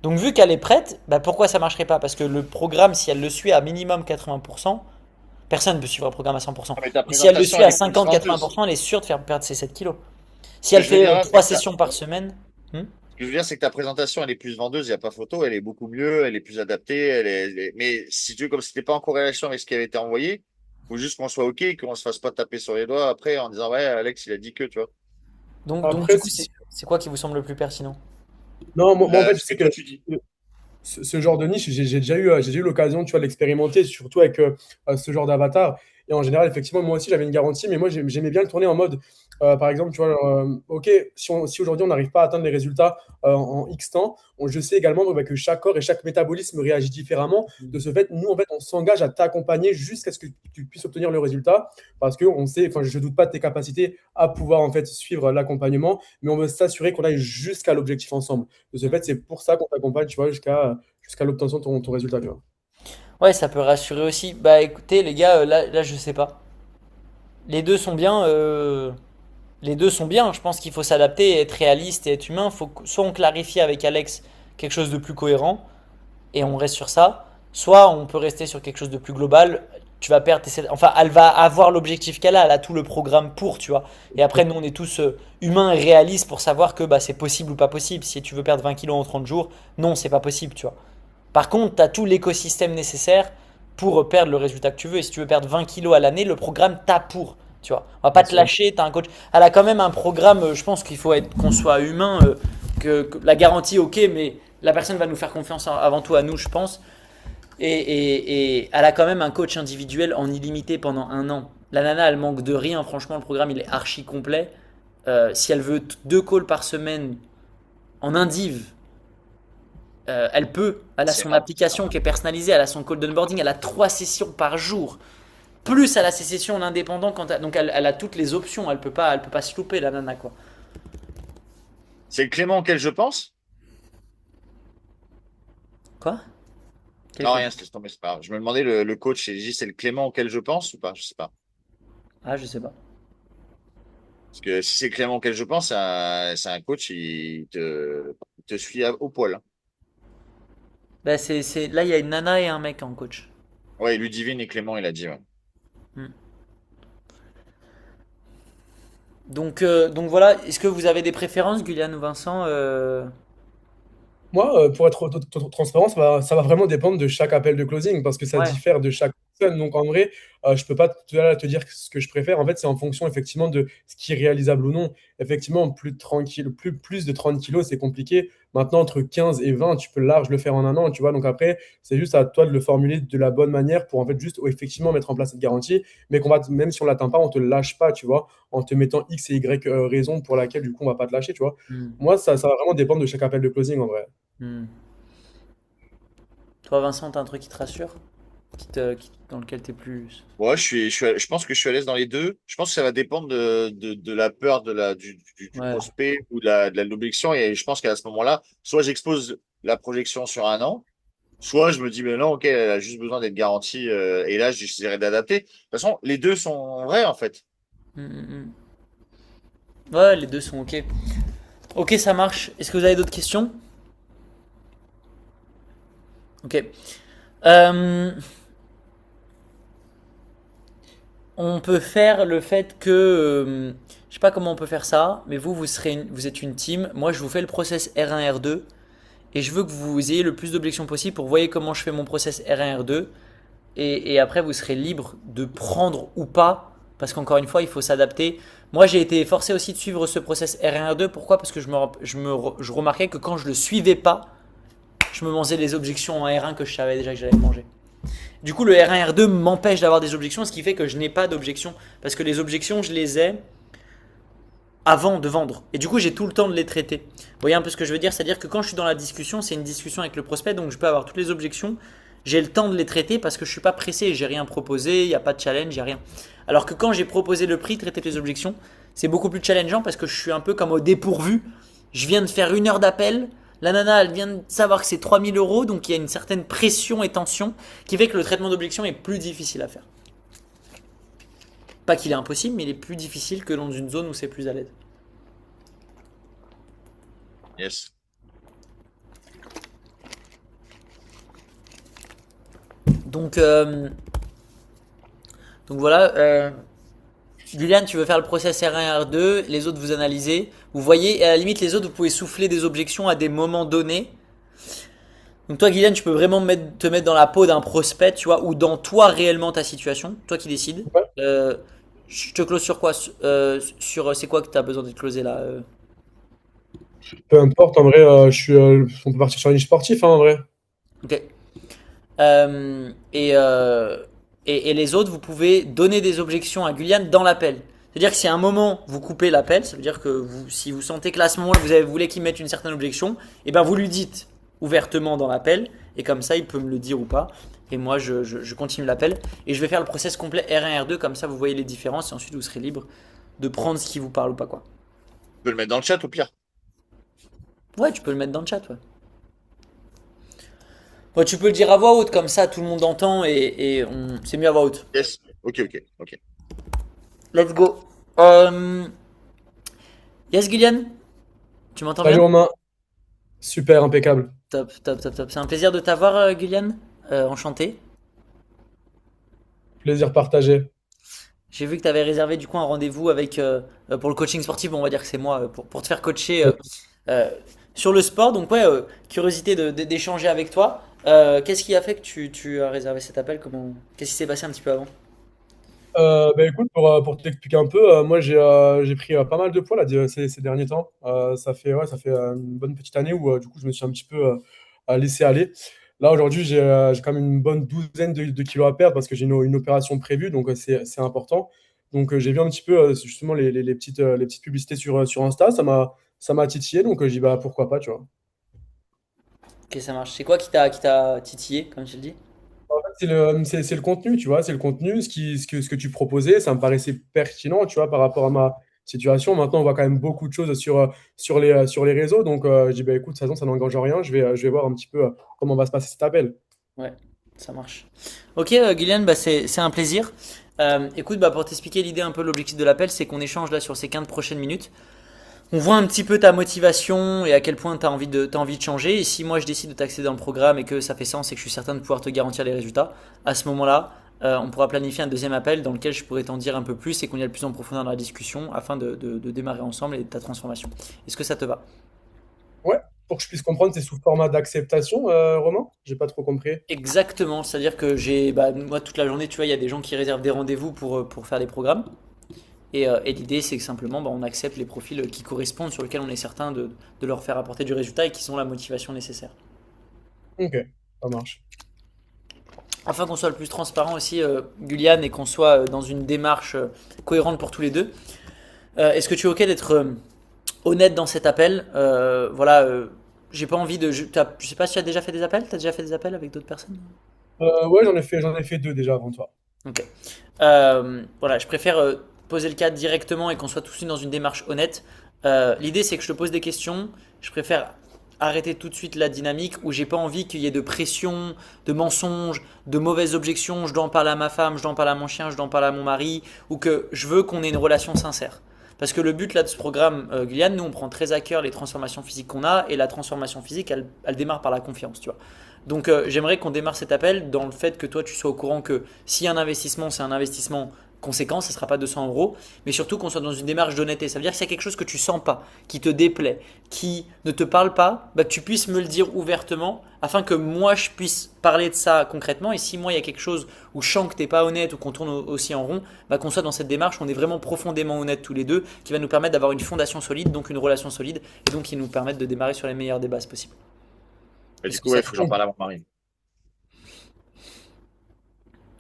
Donc, vu qu'elle est prête, bah, pourquoi ça marcherait pas? Parce que le programme, si elle le suit à minimum 80%, personne ne peut suivre un programme à 100%. Non, mais ta Mais si elle le présentation, suit elle à est plus vendeuse. 50-80%, elle est sûre de faire perdre ses 7 kilos. Ce Si que elle je veux fait dire là, c'est 3 que sessions par semaine, ce que je veux dire, c'est que ta présentation, elle est plus vendeuse, il n'y a pas photo, elle est beaucoup mieux, elle est plus adaptée, mais si tu veux, comme c'était pas en corrélation avec ce qui avait été envoyé, faut juste qu'on soit OK, qu'on se fasse pas taper sur les doigts après en disant, ouais, Alex, il a dit que, tu vois. donc Après, du coup, c'est quoi qui vous semble le plus pertinent? non, moi, en fait, je Ce que sais toi, que tu dis. ce genre de niche, j'ai déjà eu l'occasion, tu vois, de l'expérimenter, surtout avec ce genre d'avatar. Et en général, effectivement, moi aussi, j'avais une garantie, mais moi, j'aimais bien le tourner en mode, par exemple, tu vois, OK, si aujourd'hui on n'arrive pas à atteindre les résultats en X temps, je sais également bah, que chaque corps et chaque métabolisme réagit différemment. De ce fait, nous, en fait, on s'engage à t'accompagner jusqu'à ce que tu puisses obtenir le résultat, parce qu'on sait, enfin, je ne doute pas de tes capacités à pouvoir, en fait, suivre l'accompagnement, mais on veut s'assurer qu'on aille jusqu'à l'objectif ensemble. De ce fait, c'est pour ça qu'on t'accompagne, tu vois, jusqu'à l'obtention de ton résultat, tu vois. Ouais, ça peut rassurer aussi. Bah écoutez, les gars, là, je sais pas. Les deux sont bien. Les deux sont bien. Je pense qu'il faut s'adapter, être réaliste et être humain. Soit on clarifie avec Alex quelque chose de plus cohérent et on reste sur ça. Soit on peut rester sur quelque chose de plus global. tu vas perdre enfin, elle va avoir l'objectif qu'elle a, elle a tout le programme pour, tu vois. Et après, nous, on est tous humains et réalistes pour savoir que bah, c'est possible ou pas possible. Si tu veux perdre 20 kilos en 30 jours, non, c'est pas possible, tu vois. Par contre, tu as tout l'écosystème nécessaire pour perdre le résultat que tu veux. Et si tu veux perdre 20 kilos à l'année, le programme t'a pour. Tu vois, on va pas Bien te sûr. lâcher, t'as un coach. Elle a quand même un programme, je pense qu'il faut être qu'on soit humain, que la garantie, ok, mais la personne va nous faire confiance avant tout à nous, je pense. Et elle a quand même un coach individuel en illimité pendant 1 an. La nana, elle manque de rien, franchement, le programme, il est archi complet. Si elle veut 2 calls par semaine en indiv, elle peut. Elle a C'est son énorme. application qui est personnalisée, elle a son call d'onboarding, elle a 3 sessions par jour. Plus elle a ses sessions en indépendant, donc elle a toutes les options, elle peut pas se louper la nana quoi. C'est le Clément auquel je pense? Quoi? Non, Quelqu'un. rien, c'est tombé, c'est pas grave. Je me demandais le coach, j'ai dit c'est le Clément auquel je pense ou pas? Je sais pas. Ah, je sais pas. Parce que si c'est Clément auquel je pense, c'est un coach, il te suit au poil, hein. Bah, là, il y a une nana et un mec en coach. Ouais, Ludivine et Clément, il a dit, ouais. Hmm. Donc voilà, est-ce que vous avez des préférences, Guyliane ou Vincent? Moi, pour être transparent, ça va vraiment dépendre de chaque appel de closing parce que ça Ouais. diffère de chaque personne. Donc, en vrai, je peux pas te dire ce que je préfère. En fait, c'est en fonction effectivement de ce qui est réalisable ou non. Effectivement, plus de 30 kilos, plus de 30 kilos, c'est compliqué. Maintenant, entre 15 et 20, tu peux large le faire en 1 an, tu vois. Donc, après, c'est juste à toi de le formuler de la bonne manière pour en fait juste effectivement mettre en place cette garantie. Mais même si on l'atteint pas, on te lâche pas, tu vois, en te mettant X et Y raison pour laquelle, du coup, on va pas te lâcher, tu vois. Hmm. Moi, ça va vraiment dépendre de chaque appel de closing en vrai. Hmm. Toi, Vincent, t'as un truc qui te rassure? Dans lequel t'es plus. Ouais, je pense que je suis à l'aise dans les deux. Je pense que ça va dépendre de la peur du Ouais. prospect ou de l'objection. Et je pense qu'à ce moment-là, soit j'expose la projection sur 1 an, soit je me dis, mais non, ok, elle a juste besoin d'être garantie. Et là, j'essaierai d'adapter. De toute façon, les deux sont vrais, en fait. Hmm, hmm, hmm. Ouais, les deux sont ok. Ok, ça marche. Est-ce que vous avez d'autres questions? Ok. Euh, on peut faire le fait que, je sais pas comment on peut faire ça, mais vous êtes une team. Moi, je vous fais le process R1, R2, et je veux que vous ayez le plus d'objections possible pour voir comment je fais mon process R1, R2, et après vous serez libre de prendre ou pas, parce qu'encore une fois, il faut s'adapter. Moi, j'ai été forcé aussi de suivre ce process R1, R2. Pourquoi? Parce que je remarquais que quand je le suivais pas, je me mangeais les objections en R1 que je savais déjà que j'allais manger. Du coup, le R1, R2 m'empêche d'avoir des objections, ce qui fait que je n'ai pas d'objections. Parce que les objections, je les ai avant de vendre. Et du coup, j'ai tout le temps de les traiter. Vous voyez un peu ce que je veux dire? C'est-à-dire que quand je suis dans la discussion, c'est une discussion avec le prospect, donc je peux avoir toutes les objections. J'ai le temps de les traiter parce que je ne suis pas pressé, j'ai rien proposé, il n'y a pas de challenge, il n'y a rien. Alors que quand j'ai proposé le prix, traiter les objections, c'est beaucoup plus challengeant parce que je suis un peu comme au dépourvu. Je viens de faire 1 heure d'appel, la nana, elle vient de savoir que c'est 3 000 euros, donc il y a une certaine pression et tension qui fait que le traitement d'objection est plus difficile à faire. Pas qu'il est impossible, mais il est plus difficile que dans une zone où c'est plus à l'aise. Yes. Donc, euh, donc voilà. Guyliane, tu veux faire le process R1, R2, les autres vous analysez. Vous voyez, et à la limite, les autres, vous pouvez souffler des objections à des moments donnés. Donc toi, Guyliane, tu peux vraiment te mettre dans la peau d'un prospect, tu vois, ou dans toi réellement ta situation, toi qui décides. Ouais. Euh, je te close sur quoi? C'est quoi que tu as besoin de closer là? Peu importe, en vrai, on peut partir sur une niche sportive, hein, en vrai. Ok. Euh, et, euh, et les autres, vous pouvez donner des objections à Guyliane dans l'appel. C'est-à-dire que si à un moment vous coupez l'appel, ça veut dire que si vous sentez que là, à ce moment-là, vous voulez qu'il mette une certaine objection, et ben vous lui dites ouvertement dans l'appel, et comme ça, il peut me le dire ou pas. Et moi, je continue l'appel, et je vais faire le process complet R1, R2, comme ça, vous voyez les différences, et ensuite, vous serez libre de prendre ce qui vous parle ou pas, quoi. Tu peux le mettre dans le chat au pire. Ouais, tu peux le mettre dans le chat, ouais. Ouais, tu peux le dire à voix haute, comme ça, tout le monde entend, c'est mieux à voix haute. Yes. Ok, ok, ok. Let's go. Euh, Yes, Guyliane, tu m'entends Salut bien? Romain, super, impeccable. Top, top, top, top. C'est un plaisir de t'avoir, Guyliane. Enchanté. Plaisir partagé. J'ai vu que tu avais réservé du coup un rendez-vous avec pour le coaching sportif, bon, on va dire que c'est moi pour te faire coacher euh, sur le sport. Donc ouais, curiosité d'échanger avec toi. Qu'est-ce qui a fait que tu as réservé cet appel? Qu'est-ce qui s'est passé un petit peu avant? Bah, écoute, pour t'expliquer un peu, moi j'ai pris pas mal de poids là, ces derniers temps. Ça fait une bonne petite année où du coup je me suis un petit peu laissé aller. Là aujourd'hui j'ai quand même une bonne douzaine de kilos à perdre parce que j'ai une opération prévue, donc c'est important. Donc j'ai vu un petit peu justement les petites publicités sur Insta, ça m'a titillé, donc j'ai dit bah pourquoi pas, tu vois. Ok, ça marche. C'est quoi qui t'a titillé, comme tu le dis? C'est le contenu, tu vois, c'est le contenu, ce que tu proposais, ça me paraissait pertinent, tu vois, par rapport à ma situation. Maintenant, on voit quand même beaucoup de choses sur les réseaux, donc je dis, bah, écoute, de toute façon, ça n'engage en rien, je vais voir un petit peu comment va se passer cet appel. Ouais, ça marche. Ok, Guyliane, bah c'est un plaisir. Écoute, bah pour t'expliquer l'idée, un peu l'objectif de l'appel, c'est qu'on échange là sur ces 15 prochaines minutes. On voit un petit peu ta motivation et à quel point t'as envie de changer. Et si moi je décide de t'accéder dans le programme et que ça fait sens et que je suis certain de pouvoir te garantir les résultats, à ce moment-là, on pourra planifier un deuxième appel dans lequel je pourrai t'en dire un peu plus et qu'on y aille plus en profondeur dans la discussion afin de démarrer ensemble et de ta transformation. Est-ce que ça te va? Ouais, pour que je puisse comprendre, c'est sous format d'acceptation, Romain? J'ai pas trop compris. Exactement, c'est-à-dire que bah, moi toute la journée, tu vois, il y a des gens qui réservent des rendez-vous pour faire des programmes. Et l'idée, c'est que simplement, bah, on accepte les profils qui correspondent, sur lesquels on est certain de leur faire apporter du résultat et qui ont la motivation nécessaire. Ok, ça marche. Afin qu'on soit le plus transparent aussi, Gulliane, et qu'on soit dans une démarche cohérente pour tous les deux, est-ce que tu es OK d'être honnête dans cet appel? Voilà, j'ai pas envie de. Je sais pas si tu as déjà fait des appels. Tu as déjà fait des appels avec d'autres personnes? Ouais, j'en ai fait deux déjà avant toi. Ok. Voilà, je préfère poser le cadre directement et qu'on soit tous dans une démarche honnête. L'idée, c'est que je te pose des questions. Je préfère arrêter tout de suite la dynamique où j'ai pas envie qu'il y ait de pression, de mensonges, de mauvaises objections. Je dois en parler à ma femme, je dois en parler à mon chien, je dois en parler à mon mari, ou que je veux qu'on ait une relation sincère. Parce que le but là de ce programme, Guyliane, nous on prend très à cœur les transformations physiques qu'on a et la transformation physique, elle démarre par la confiance, tu vois. Donc j'aimerais qu'on démarre cet appel dans le fait que toi tu sois au courant que s'il y a un investissement, c'est un investissement conséquent, ça ne sera pas 200 euros, mais surtout qu'on soit dans une démarche d'honnêteté. Ça veut dire que s'il y a quelque chose que tu sens pas, qui te déplaît, qui ne te parle pas, bah, que tu puisses me le dire ouvertement afin que moi je puisse parler de ça concrètement. Et si moi il y a quelque chose où je sens que t'es pas honnête ou qu'on tourne aussi en rond, bah, qu'on soit dans cette démarche, on est vraiment profondément honnête tous les deux, qui va nous permettre d'avoir une fondation solide, donc une relation solide, et donc qui nous permettent de démarrer sur les meilleures des bases possibles. Et Est-ce du que coup, ouais, ça il te faut que j'en convient? parle à mon mari.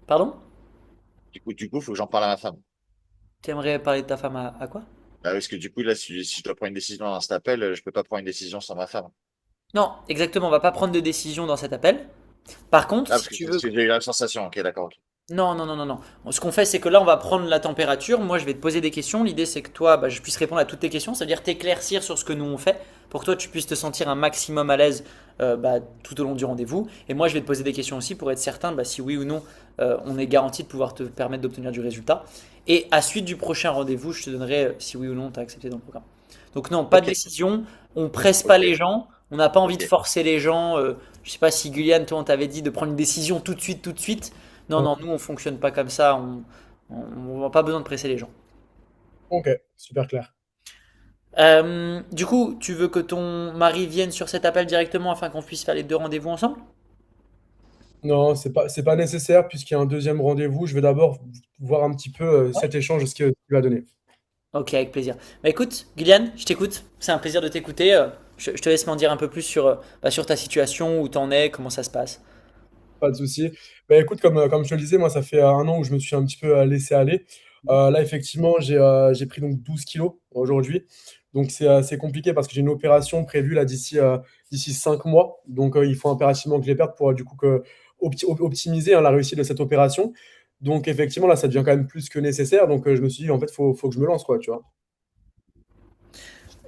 Pardon? Du coup, il faut que j'en parle à ma femme. Tu aimerais parler de ta femme à quoi? Bah, parce que du coup, là, si je dois prendre une décision dans cet appel, je peux pas prendre une décision sans ma femme. Non, exactement, on va pas prendre de décision dans cet appel. Par contre, Ah, si parce que tu c'est ce veux. que j'ai eu la sensation. Ok, d'accord. Ok. Non, non, non, non, non. Ce qu'on fait, c'est que là, on va prendre la température. Moi, je vais te poser des questions. L'idée, c'est que toi, bah, je puisse répondre à toutes tes questions. C'est-à-dire t'éclaircir sur ce que nous on fait pour que toi, tu puisses te sentir un maximum à l'aise bah, tout au long du rendez-vous. Et moi, je vais te poser des questions aussi pour être certain bah, si oui ou non on est garanti de pouvoir te permettre d'obtenir du résultat. Et à suite du prochain rendez-vous, je te donnerai si oui ou non tu as accepté dans le programme. Donc non, pas de Ok. décision. On presse pas Ok. les gens. On n'a pas envie de Ok. forcer les gens. Je sais pas si Guyliane, toi, on t'avait dit de prendre une décision tout de suite, tout de suite. Non, Ouais. non, nous on fonctionne pas comme ça, on n'a pas besoin de presser les gens. Ok, super clair. Du coup, tu veux que ton mari vienne sur cet appel directement afin qu'on puisse faire les deux rendez-vous ensemble? Non, c'est pas nécessaire puisqu'il y a un deuxième rendez-vous. Je vais d'abord voir un petit peu Ouais. cet échange, ce qu'il va donner. Ok, avec plaisir. Bah écoute, Guyliane, je t'écoute. C'est un plaisir de t'écouter. Je te laisse m'en dire un peu plus sur ta situation, où t'en es, comment ça se passe. Pas de souci. Bah, écoute, comme je te le disais, moi, ça fait un an où je me suis un petit peu laissé aller. Là, effectivement, j'ai pris donc 12 kilos aujourd'hui. Donc, c'est compliqué parce que j'ai une opération prévue là d'ici 5 mois. Donc, il faut impérativement que je les perde pour du coup optimiser hein, la réussite de cette opération. Donc, effectivement, là, ça devient quand même plus que nécessaire. Donc, je me suis dit, en fait, faut que je me lance, quoi, tu vois.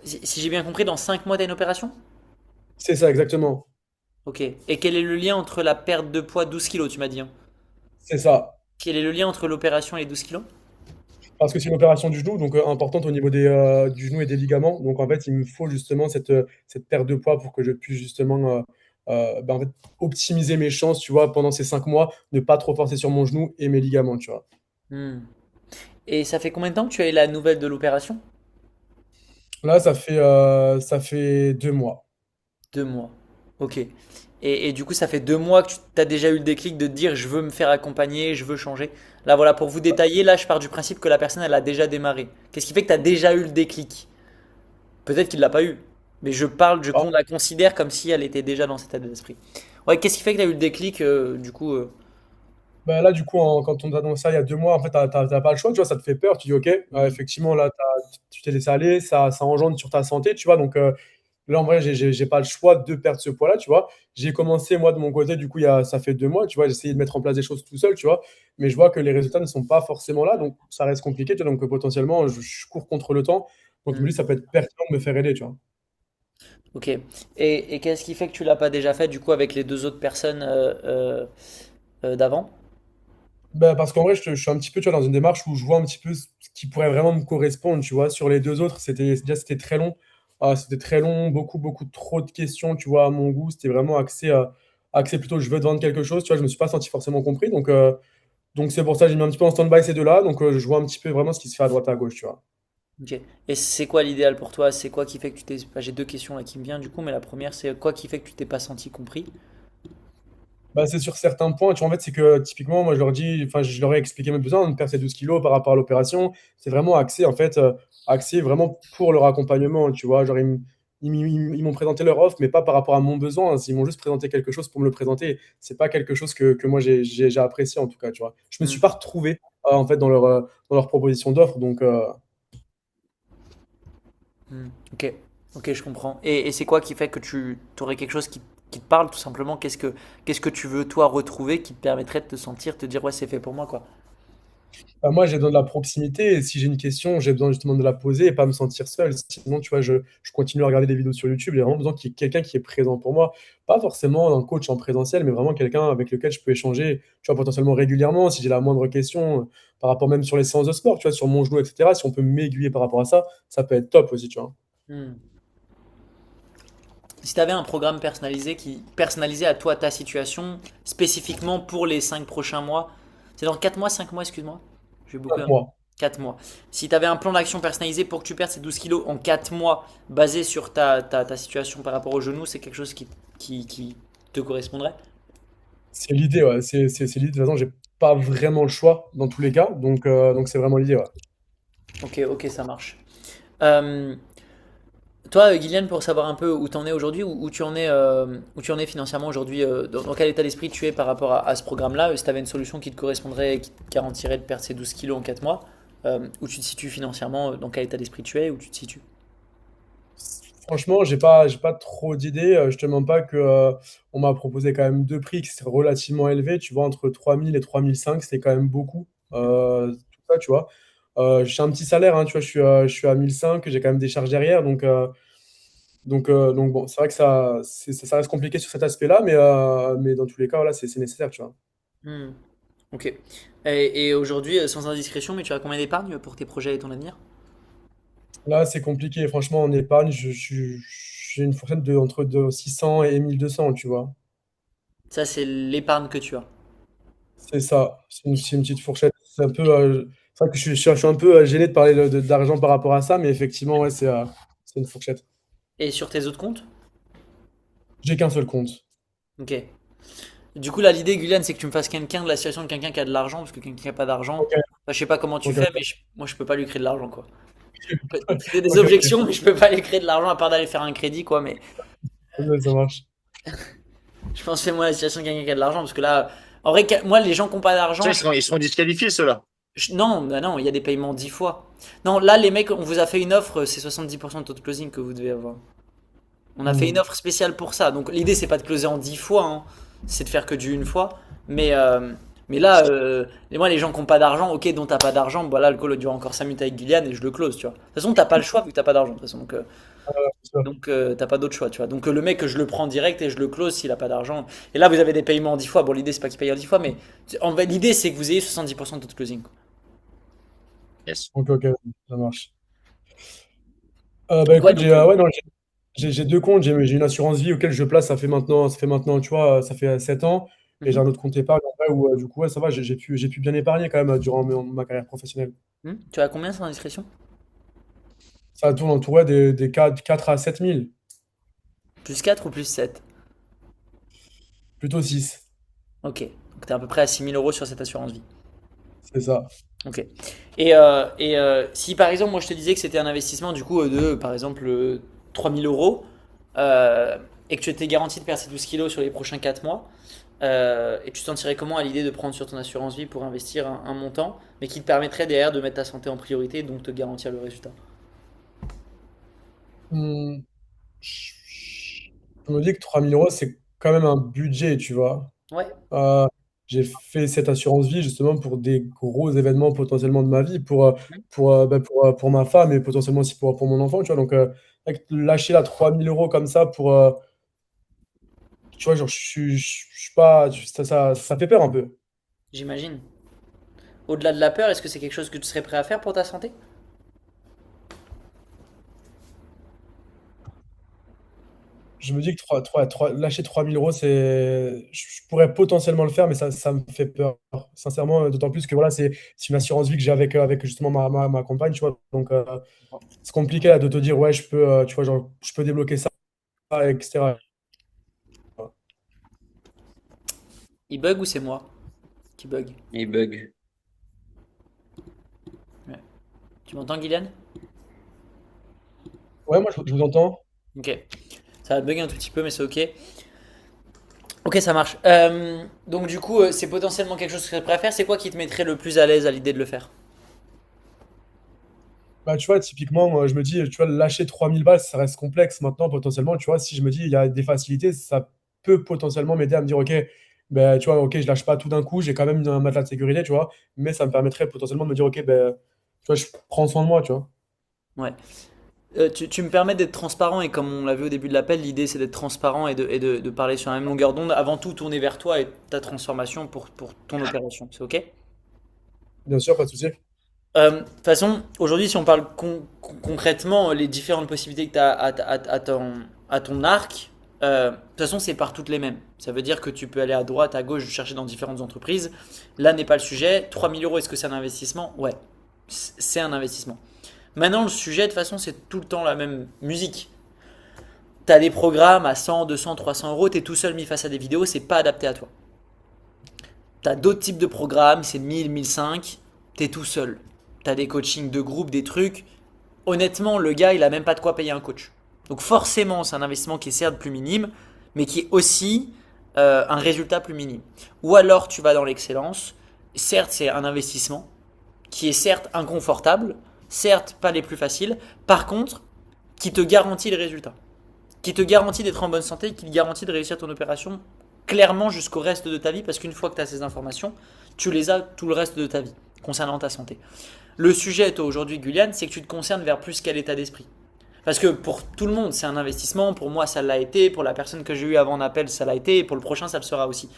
Si j'ai bien compris, dans 5 mois, t'as une opération? C'est ça, exactement. Ok. Et quel est le lien entre la perte de poids 12 kilos, tu m'as dit, hein? C'est ça. Quel est le lien entre l'opération et les 12 kilos? Parce que c'est une opération du genou, donc importante au niveau du genou et des ligaments. Donc en fait, il me faut justement cette perte de poids pour que je puisse justement en fait, optimiser mes chances, tu vois, pendant ces 5 mois, ne pas trop forcer sur mon genou et mes ligaments, tu vois. Hmm. Et ça fait combien de temps que tu as eu la nouvelle de l'opération? Là, ça fait 2 mois. 2 mois. Ok. Et du coup, ça fait 2 mois que tu as déjà eu le déclic de te dire je veux me faire accompagner, je veux changer. Là, voilà, pour vous détailler, là, je pars du principe que la personne, elle a déjà démarré. Qu'est-ce qui fait que tu as déjà eu le déclic? Peut-être qu'il l'a pas eu. Mais je parle, la considère comme si elle était déjà dans cet état d'esprit. Ouais, qu'est-ce qui fait que tu as eu le déclic, du coup Bah là, du coup, quand on t'annonce ça il y a 2 mois, en fait, t'as pas le choix, tu vois, ça te fait peur. Tu dis, OK, effectivement, là, tu t'es laissé aller, ça engendre sur ta santé, tu vois. Donc là, en vrai, j'ai pas le choix de perdre ce poids-là, tu vois. J'ai commencé, moi, de mon côté, du coup, ça fait 2 mois, tu vois, j'ai essayé de mettre en place des choses tout seul, tu vois. Mais je vois que les résultats ne sont pas forcément là, donc ça reste compliqué, tu vois. Donc potentiellement, je cours contre le temps. Donc je me Hmm. dis, ça peut être pertinent de me faire aider, tu vois. Ok. Et qu'est-ce qui fait que tu l'as pas déjà fait, du coup, avec les deux autres personnes d'avant? Bah, parce qu'en vrai, je suis un petit peu, tu vois, dans une démarche où je vois un petit peu ce qui pourrait vraiment me correspondre, tu vois. Sur les deux autres, c'était très long. C'était très long, beaucoup trop de questions, tu vois, à mon goût. C'était vraiment axé plutôt, je veux te vendre quelque chose, tu vois. Je me suis pas senti forcément compris. Donc c'est pour ça que j'ai mis un petit peu en stand-by ces deux-là. Donc je vois un petit peu vraiment ce qui se fait à droite et à gauche, tu vois. Ok. Et c'est quoi l'idéal pour toi? C'est quoi qui fait que tu t'es... Enfin, j'ai deux questions là qui me viennent du coup, mais la première, c'est quoi qui fait que tu t'es pas senti compris? Bah, c'est sur certains points, tu vois, en fait, c'est que typiquement, moi, je leur dis, enfin, je leur ai expliqué mes besoins de perdre ces 12 kilos par rapport à l'opération. C'est vraiment axé, en fait, axé vraiment pour leur accompagnement, tu vois. Genre, ils m'ont présenté leur offre, mais pas par rapport à mon besoin. Ils m'ont juste présenté quelque chose pour me le présenter. C'est pas quelque chose que moi, j'ai apprécié, en tout cas, tu vois. Je me suis Hmm. pas retrouvé, en fait, dans leur proposition d'offre. Donc, Hmm. Ok. Ok, je comprends. Et c'est quoi qui fait que tu aurais quelque chose qui te parle tout simplement? Qu'est-ce que tu veux toi retrouver qui te permettrait de te sentir, te dire ouais, c'est fait pour moi quoi? bah, moi, j'ai besoin de la proximité. Et si j'ai une question, j'ai besoin justement de la poser et pas me sentir seul. Sinon, tu vois, je continue à regarder des vidéos sur YouTube. J'ai vraiment besoin qu'il y ait quelqu'un qui est présent pour moi. Pas forcément un coach en présentiel, mais vraiment quelqu'un avec lequel je peux échanger, tu vois, potentiellement régulièrement. Si j'ai la moindre question par rapport même sur les séances de sport, tu vois, sur mon genou, etc. Si on peut m'aiguiller par rapport à ça, ça peut être top aussi, tu vois. Hmm. Si tu avais un programme personnalisé à toi, ta situation, spécifiquement pour les 5 prochains mois, c'est dans 4 mois, 5 mois, excuse-moi. J'ai beaucoup. 4 mois. 4 mois. Si tu avais un plan d'action personnalisé pour que tu perdes ces 12 kilos en 4 mois, basé sur ta situation par rapport au genou, c'est quelque chose qui te correspondrait? C'est l'idée, ouais. C'est l'idée. De toute façon, j'ai pas vraiment le choix dans tous les cas. Donc c'est vraiment l'idée, ouais. Ok, ok, ça marche. Euh, Toi, Guyliane, pour savoir un peu où tu en es aujourd'hui, où tu en es financièrement aujourd'hui, dans quel état d'esprit tu es par rapport à ce programme-là, si tu avais une solution qui te correspondrait et qui te garantirait de perdre ces 12 kilos en 4 mois, où tu te situes financièrement, dans quel état d'esprit tu es, où tu te situes? Franchement, j'ai pas trop d'idées. Je te mens pas que, on m'a proposé quand même deux prix qui sont relativement élevés. Tu vois, entre 3000 et 3005, c'est quand même beaucoup. Tout ça, tu vois. J'ai un petit salaire, hein, tu vois, je suis à 1005, j'ai quand même des charges derrière. Donc bon, c'est vrai que ça reste compliqué sur cet aspect-là, mais dans tous les cas, voilà, c'est nécessaire, tu vois. Hmm, ok. Et aujourd'hui, sans indiscrétion, mais tu as combien d'épargne pour tes projets et ton avenir? Là, c'est compliqué. Franchement, en épargne, j'ai une fourchette entre 600 et 1200, tu vois. Ça, c'est l'épargne que tu as. C'est ça, c'est une petite fourchette. C'est vrai que je suis un peu gêné de parler d'argent par rapport à ça, mais effectivement, ouais, c'est une fourchette. Et sur tes autres comptes? J'ai qu'un seul compte. Ok. Du coup, là, l'idée, Guyliane, c'est que tu me fasses quelqu'un de la situation de quelqu'un qui a de l'argent, parce que quelqu'un qui a pas d'argent, Ok, enfin, je sais pas comment tu ok, fais, mais ok, moi, je peux pas lui créer de l'argent, quoi. C'est des ok, ok. objections, mais je peux pas lui créer de l'argent à part d'aller faire un crédit, quoi. Mais Ouais, ça marche. je pense, fais-moi la situation de quelqu'un qui a de l'argent, parce que là, en vrai, moi, les gens qui ont pas Ça, d'argent, ils seront disqualifiés, ceux-là. non, bah non, il y a des paiements 10 fois. Non, là, les mecs, on vous a fait une offre, c'est 70% de taux de closing que vous devez avoir. On a fait une Hmm. offre spéciale pour ça. Donc l'idée c'est pas de closer en 10 fois, hein. C'est de faire que du une fois. Mais, mais là, moi les gens qui ont pas d'argent, ok, dont t'as pas d'argent, voilà, le call dure encore 5 minutes avec Guyliane et je le close, tu vois. De toute façon, t'as pas le choix vu que t'as pas d'argent, de toute façon. C'est ça. T'as pas d'autre choix, tu vois. Donc le mec, je le prends direct et je le close s'il a pas d'argent. Et là, vous avez des paiements en 10 fois. Bon, l'idée c'est pas qu'il paye en 10 fois, mais en fait, l'idée c'est que vous ayez 70% de taux de closing, quoi. Yes. Ok, ok, ça marche. Bah Donc, ouais, écoute, donc, ouais, non, J'ai deux comptes. J'ai une assurance vie auquel je place, ça fait maintenant, tu vois, ça fait 7 ans. Et j'ai Mhm. un autre compte épargne en vrai, où du coup, ouais, ça va, j'ai pu bien épargner quand même durant ma carrière professionnelle. Tu as combien sans indiscrétion? Ça tourne autour ouais, des 4 à 7 000, Plus 4 ou plus 7? plutôt 6. Ok. Donc t'es à peu près à 6 000 € sur cette assurance vie. C'est ça. Ok. Si par exemple, moi je te disais que c'était un investissement du coup de par exemple 3 000 € euh, et que tu étais garanti de perdre ces 12 kilos sur les prochains 4 mois, et tu te sentirais comment à l'idée de prendre sur ton assurance vie pour investir un montant, mais qui te permettrait derrière de mettre ta santé en priorité et donc te garantir le résultat? Hmm, je me dis que 3 000 euros, c'est quand même un budget, tu vois. Ouais, Euh, j'ai fait cette assurance vie justement pour des gros événements potentiellement de ma vie, pour ma femme et potentiellement aussi pour mon enfant, tu vois. Donc, lâcher la 3 000 euros comme ça tu vois, genre, je suis pas, ça fait peur un peu. j'imagine. Au-delà de la peur, est-ce que c'est quelque chose que tu serais prêt à faire pour ta santé? Je me dis que lâcher 3 000 euros, je pourrais potentiellement le faire, mais ça me fait peur. Sincèrement, d'autant plus que voilà, c'est une assurance vie que j'ai avec justement ma compagne, tu vois. Donc, c'est compliqué là, de te dire, ouais, tu vois, genre, je peux débloquer ça, etc. Il bug ou c'est moi qui bug? Il bug. Ouais. Tu m'entends, Guyliane? Ouais, moi, je vous entends. Ok. Ça va bugger un tout petit peu, mais c'est ok. Ok, ça marche. Donc du coup, c'est potentiellement quelque chose que tu serais prêt à faire. C'est quoi qui te mettrait le plus à l'aise à l'idée de le faire? Bah, tu vois, typiquement, moi, je me dis, tu vois, lâcher 3 000 balles, ça reste complexe. Maintenant, potentiellement, tu vois, si je me dis, il y a des facilités, ça peut potentiellement m'aider à me dire, OK, ben, tu vois, OK, je lâche pas tout d'un coup, j'ai quand même un matelas de sécurité, tu vois, mais ça me permettrait potentiellement de me dire, OK, ben, tu vois, je prends soin de moi, tu vois. Ouais. Tu me permets d'être transparent et comme on l'a vu au début de l'appel, l'idée c'est d'être transparent et de parler sur la même longueur d'onde. Avant tout, tourner vers toi et ta transformation pour ton opération. C'est ok? Bien sûr, pas de souci. De toute façon, aujourd'hui, si on parle concrètement, les différentes possibilités que tu as à ton arc, de toute façon, c'est par toutes les mêmes. Ça veut dire que tu peux aller à droite, à gauche, chercher dans différentes entreprises. Là n'est pas le sujet. 3 000 €, est-ce que c'est un investissement? Ouais, c'est un investissement. Maintenant, le sujet, de toute façon, c'est tout le temps la même musique. Tu as des programmes à 100, 200, 300 €, tu es tout seul mis face à des vidéos, c'est pas adapté à toi. Tu as d'autres types de programmes, c'est 1000, 1005, tu es tout seul. Tu as des coachings de groupe, des trucs. Honnêtement, le gars, il a même pas de quoi payer un coach. Donc forcément, c'est un investissement qui est certes plus minime, mais qui est aussi un résultat plus minime. Ou alors tu vas dans l'excellence. Certes, c'est un investissement qui est certes inconfortable, certes pas les plus faciles, par contre, qui te garantit le résultat, qui te garantit d'être en bonne santé, qui te garantit de réussir ton opération clairement jusqu'au reste de ta vie, parce qu'une fois que tu as ces informations, tu les as tout le reste de ta vie concernant ta santé. Le sujet, toi, aujourd'hui, Guyliane, c'est que tu te concernes vers plus quel état d'esprit. Parce que pour tout le monde, c'est un investissement. Pour moi, ça l'a été. Pour la personne que j'ai eue avant en appel, ça l'a été. Et pour le prochain, ça le sera aussi.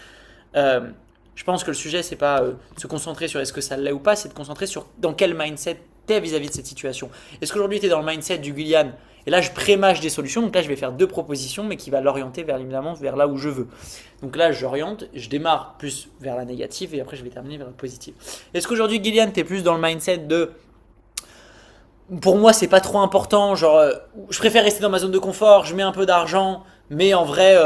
Euh, je pense que le sujet, c'est pas de se concentrer sur est-ce que ça l'est ou pas, c'est de concentrer sur dans quel mindset t'es vis-à-vis de cette situation. Est-ce qu'aujourd'hui, tu es dans le mindset du Guyliane? Et là, je pré-mâche des solutions. Donc là, je vais faire deux propositions, mais qui va l'orienter vers évidemment vers là où je veux. Donc là, j'oriente, je démarre plus vers la négative et après, je vais terminer vers la positive. Est-ce qu'aujourd'hui, Guyliane, tu es plus dans le mindset de pour moi, c'est pas trop important. Genre, je préfère rester dans ma zone de confort. Je mets un peu d'argent, mais en vrai,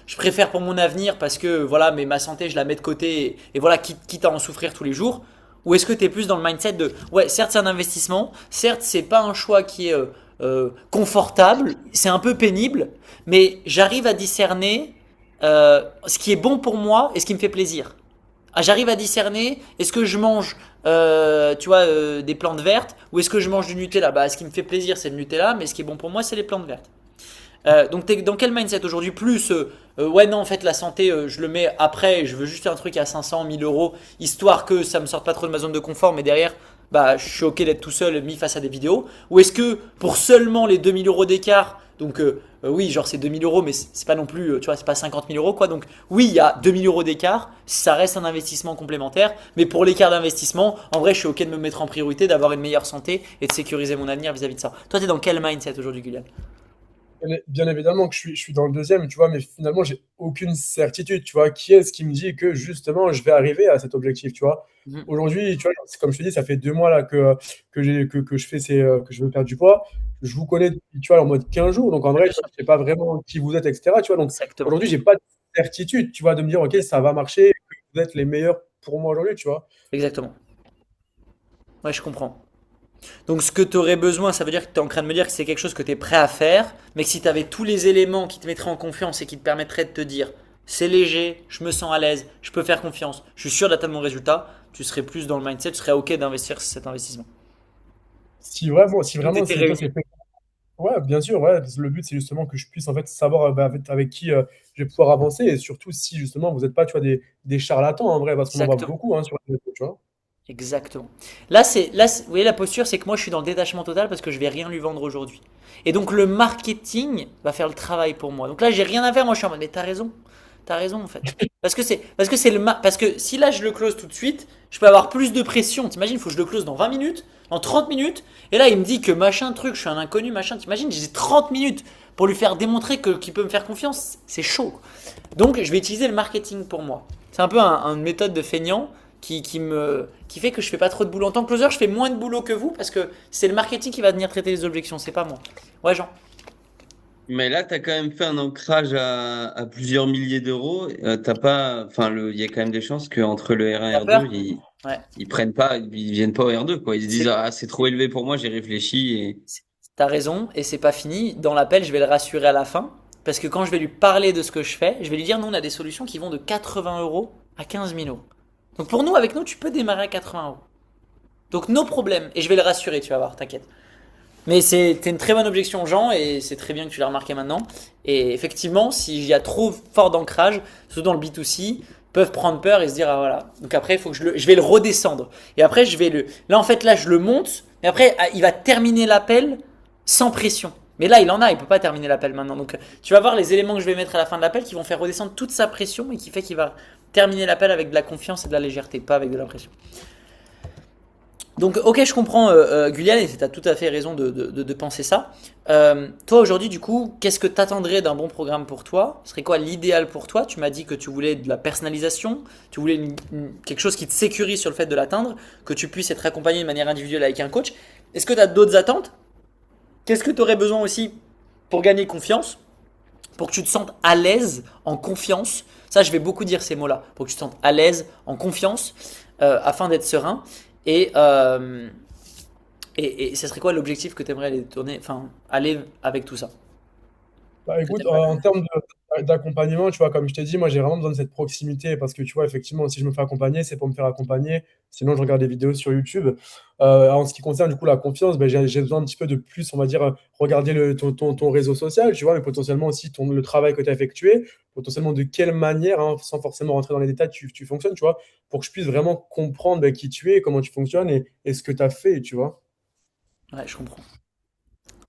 je préfère pour mon avenir parce que voilà, mais ma santé, je la mets de côté et voilà, quitte à en souffrir tous les jours. Ou est-ce que tu es plus dans le mindset de ouais, certes c'est un investissement, certes c'est pas un choix qui est confortable, c'est un peu pénible, mais j'arrive à discerner ce qui est bon pour moi et ce qui me fait plaisir. Ah, j'arrive à discerner, est-ce que je mange tu vois, des plantes vertes ou est-ce que je mange du Nutella? Bah, ce qui me fait plaisir, c'est le Nutella, mais ce qui est bon pour moi, c'est les plantes vertes. Donc, t'es dans quel mindset aujourd'hui? Plus, ouais, non, en fait, la santé, je le mets après, je veux juste un truc à 500, 1000 €, histoire que ça me sorte pas trop de ma zone de confort, mais derrière, bah, je suis ok d'être tout seul, mis face à des vidéos. Ou est-ce que pour seulement les 2000 € d'écart, donc oui, genre c'est 2000 €, mais c'est pas non plus, tu vois, c'est pas 50 000 € quoi. Donc oui, il y a 2000 € d'écart, ça reste un investissement complémentaire, mais pour l'écart d'investissement, en vrai, je suis ok de me mettre en priorité, d'avoir une meilleure santé et de sécuriser mon avenir vis-à-vis de ça. Toi, t'es dans quel mindset aujourd'hui, Guyliane? bien évidemment que je suis dans le deuxième, tu vois, mais finalement, j'ai aucune certitude, tu vois. Qui est-ce qui me dit que justement, je vais arriver à cet objectif, tu vois? Mhm. Aujourd'hui, tu vois, c'est comme je te dis, ça fait 2 mois là que je fais que je veux perdre du poids. Je vous connais, tu vois, en mode 15 jours. Donc en vrai, Bien tu vois, sûr. je sais pas vraiment qui vous êtes, etc. Tu vois, donc Exactement. aujourd'hui, j'ai pas de certitude, tu vois, de me dire, OK, ça va marcher, que vous êtes les meilleurs pour moi aujourd'hui, tu vois. Exactement. Ouais, je comprends. Donc ce que tu aurais besoin, ça veut dire que tu es en train de me dire que c'est quelque chose que tu es prêt à faire, mais que si tu avais tous les éléments qui te mettraient en confiance et qui te permettraient de te dire c'est léger, je me sens à l'aise, je peux faire confiance, je suis sûr d'atteindre mon résultat, tu serais plus dans le mindset, tu serais OK d'investir cet investissement. Si Tout vraiment était c'est toi, réuni. c'est fait. Ouais, bien sûr, ouais. Le but, c'est justement que je puisse en fait savoir avec qui je vais pouvoir avancer et surtout si justement vous n'êtes pas, tu vois, des charlatans en vrai, parce qu'on en voit Exactement. beaucoup hein, sur les réseaux, tu vois. Exactement. Vous voyez, la posture, c'est que moi, je suis dans le détachement total parce que je vais rien lui vendre aujourd'hui. Et donc, le marketing va faire le travail pour moi. Donc là, j'ai rien à faire. Moi, je suis en mode, mais t'as raison en fait. Parce que parce que si là, je le close tout de suite, je peux avoir plus de pression. T'imagines, il faut que je le close dans 20 minutes, dans 30 minutes. Et là, il me dit que machin truc, je suis un inconnu, machin. T'imagines, j'ai 30 minutes pour lui faire démontrer qu'il peut me faire confiance. C'est chaud. Donc, je vais utiliser le marketing pour moi. C'est un peu une méthode de feignant qui fait que je fais pas trop de boulot. En tant que closer, je fais moins de boulot que vous parce que c'est le marketing qui va venir traiter les objections, c'est pas moi. Ouais, Jean. Mais là, tu as quand même fait un ancrage à plusieurs milliers d'euros. T'as pas, enfin, il y a quand même des chances qu'entre le R1 et T'as R2, peur? Ouais. ils prennent pas, ils viennent pas au R2, quoi. Ils se disent, C'est, ah, c'est trop élevé pour moi, j'ai réfléchi et T'as raison, et c'est pas fini. Dans l'appel, je vais le rassurer à la fin. Parce que quand je vais lui parler de ce que je fais, je vais lui dire, nous, on a des solutions qui vont de 80 euros à 15 000 euros. Donc pour nous, avec nous, tu peux démarrer à 80 euros. Donc nos problèmes, et je vais le rassurer, tu vas voir, t'inquiète. Mais c'était une très bonne objection, Jean, et c'est très bien que tu l'as remarqué maintenant. Et effectivement, s'il y a trop fort d'ancrage, surtout dans le B2C, peuvent prendre peur et se dire, ah voilà. Donc après, il faut que je vais le redescendre. Et après, là, en fait, là, je le monte. Et après, il va terminer l'appel sans pression. Mais là, il peut pas terminer l'appel maintenant. Donc, tu vas voir les éléments que je vais mettre à la fin de l'appel qui vont faire redescendre toute sa pression et qui fait qu'il va terminer l'appel avec de la confiance et de la légèreté, pas avec de la pression. Donc, ok, je comprends, Guyliane, et tu as tout à fait raison de penser ça. Toi, aujourd'hui, du coup, qu'est-ce que tu attendrais d'un bon programme pour toi? Ce serait quoi l'idéal pour toi? Tu m'as dit que tu voulais de la personnalisation, tu voulais quelque chose qui te sécurise sur le fait de l'atteindre, que tu puisses être accompagné de manière individuelle avec un coach. Est-ce que tu as d'autres attentes? Qu'est-ce que tu aurais besoin aussi pour gagner confiance? Pour que tu te sentes à l'aise, en confiance. Ça, je vais beaucoup dire ces mots-là. Pour que tu te sentes à l'aise, en confiance, afin d'être serein. Et, euh, et ce serait quoi l'objectif que tu aimerais aller tourner, enfin, aller avec tout ça? Bah Que écoute, t'aimerais en termes d'accompagnement, tu vois, comme je t'ai dit, moi j'ai vraiment besoin de cette proximité parce que tu vois, effectivement, si je me fais accompagner, c'est pour me faire accompagner. Sinon, je regarde des vidéos sur YouTube. En ce qui concerne du coup la confiance, ben, j'ai besoin un petit peu de plus, on va dire, regarder ton réseau social, tu vois, mais potentiellement aussi le travail que tu as effectué, potentiellement de quelle manière, hein, sans forcément rentrer dans les détails, tu fonctionnes, tu vois, pour que je puisse vraiment comprendre ben, qui tu es, comment tu fonctionnes et ce que tu as fait, tu vois. Ouais, je comprends.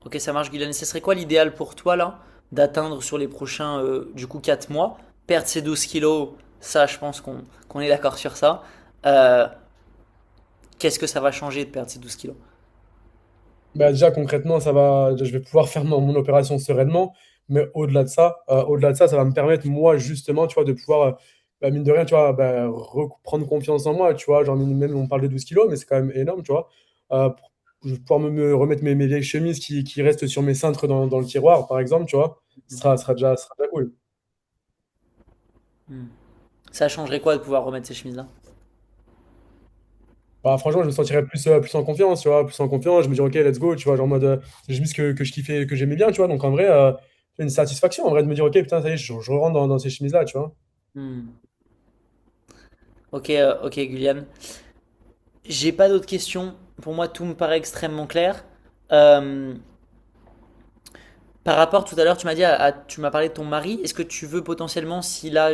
Ok, ça marche, Guylaine. Ce serait quoi l'idéal pour toi, là, d'atteindre sur les prochains, du coup, 4 mois? Perdre ces 12 kilos, ça, je pense qu'on est d'accord sur ça. Euh, Qu'est-ce que ça va changer de perdre ces 12 kilos? Bah, déjà concrètement, je vais pouvoir faire mon opération sereinement, mais au-delà de ça, ça va me permettre moi justement, tu vois, de pouvoir, bah, mine de rien, tu vois, bah, reprendre confiance en moi, tu vois, genre même on parle de 12 kilos, mais c'est quand même énorme, tu vois. Pour je vais pouvoir me remettre mes vieilles chemises qui restent sur mes cintres dans le tiroir, par exemple, tu vois, ce sera déjà cool. Hmm. Ça changerait quoi de pouvoir remettre ces chemises-là? Bah, franchement, je me sentirais plus en confiance, tu vois, plus en confiance. Je me dis, ok, let's go, tu vois, genre en mode, c'est des chemises que je kiffais, que j'aimais bien, tu vois. Donc en vrai, c'est une satisfaction en vrai de me dire, ok, putain, ça y est, je rentre dans ces chemises-là, tu vois. Hmm. Ok, ok, Guyliane. J'ai pas d'autres questions. Pour moi, tout me paraît extrêmement clair. Euh, Par rapport tout à l'heure, tu m'as dit, tu m'as parlé de ton mari. Est-ce que tu veux potentiellement, si là,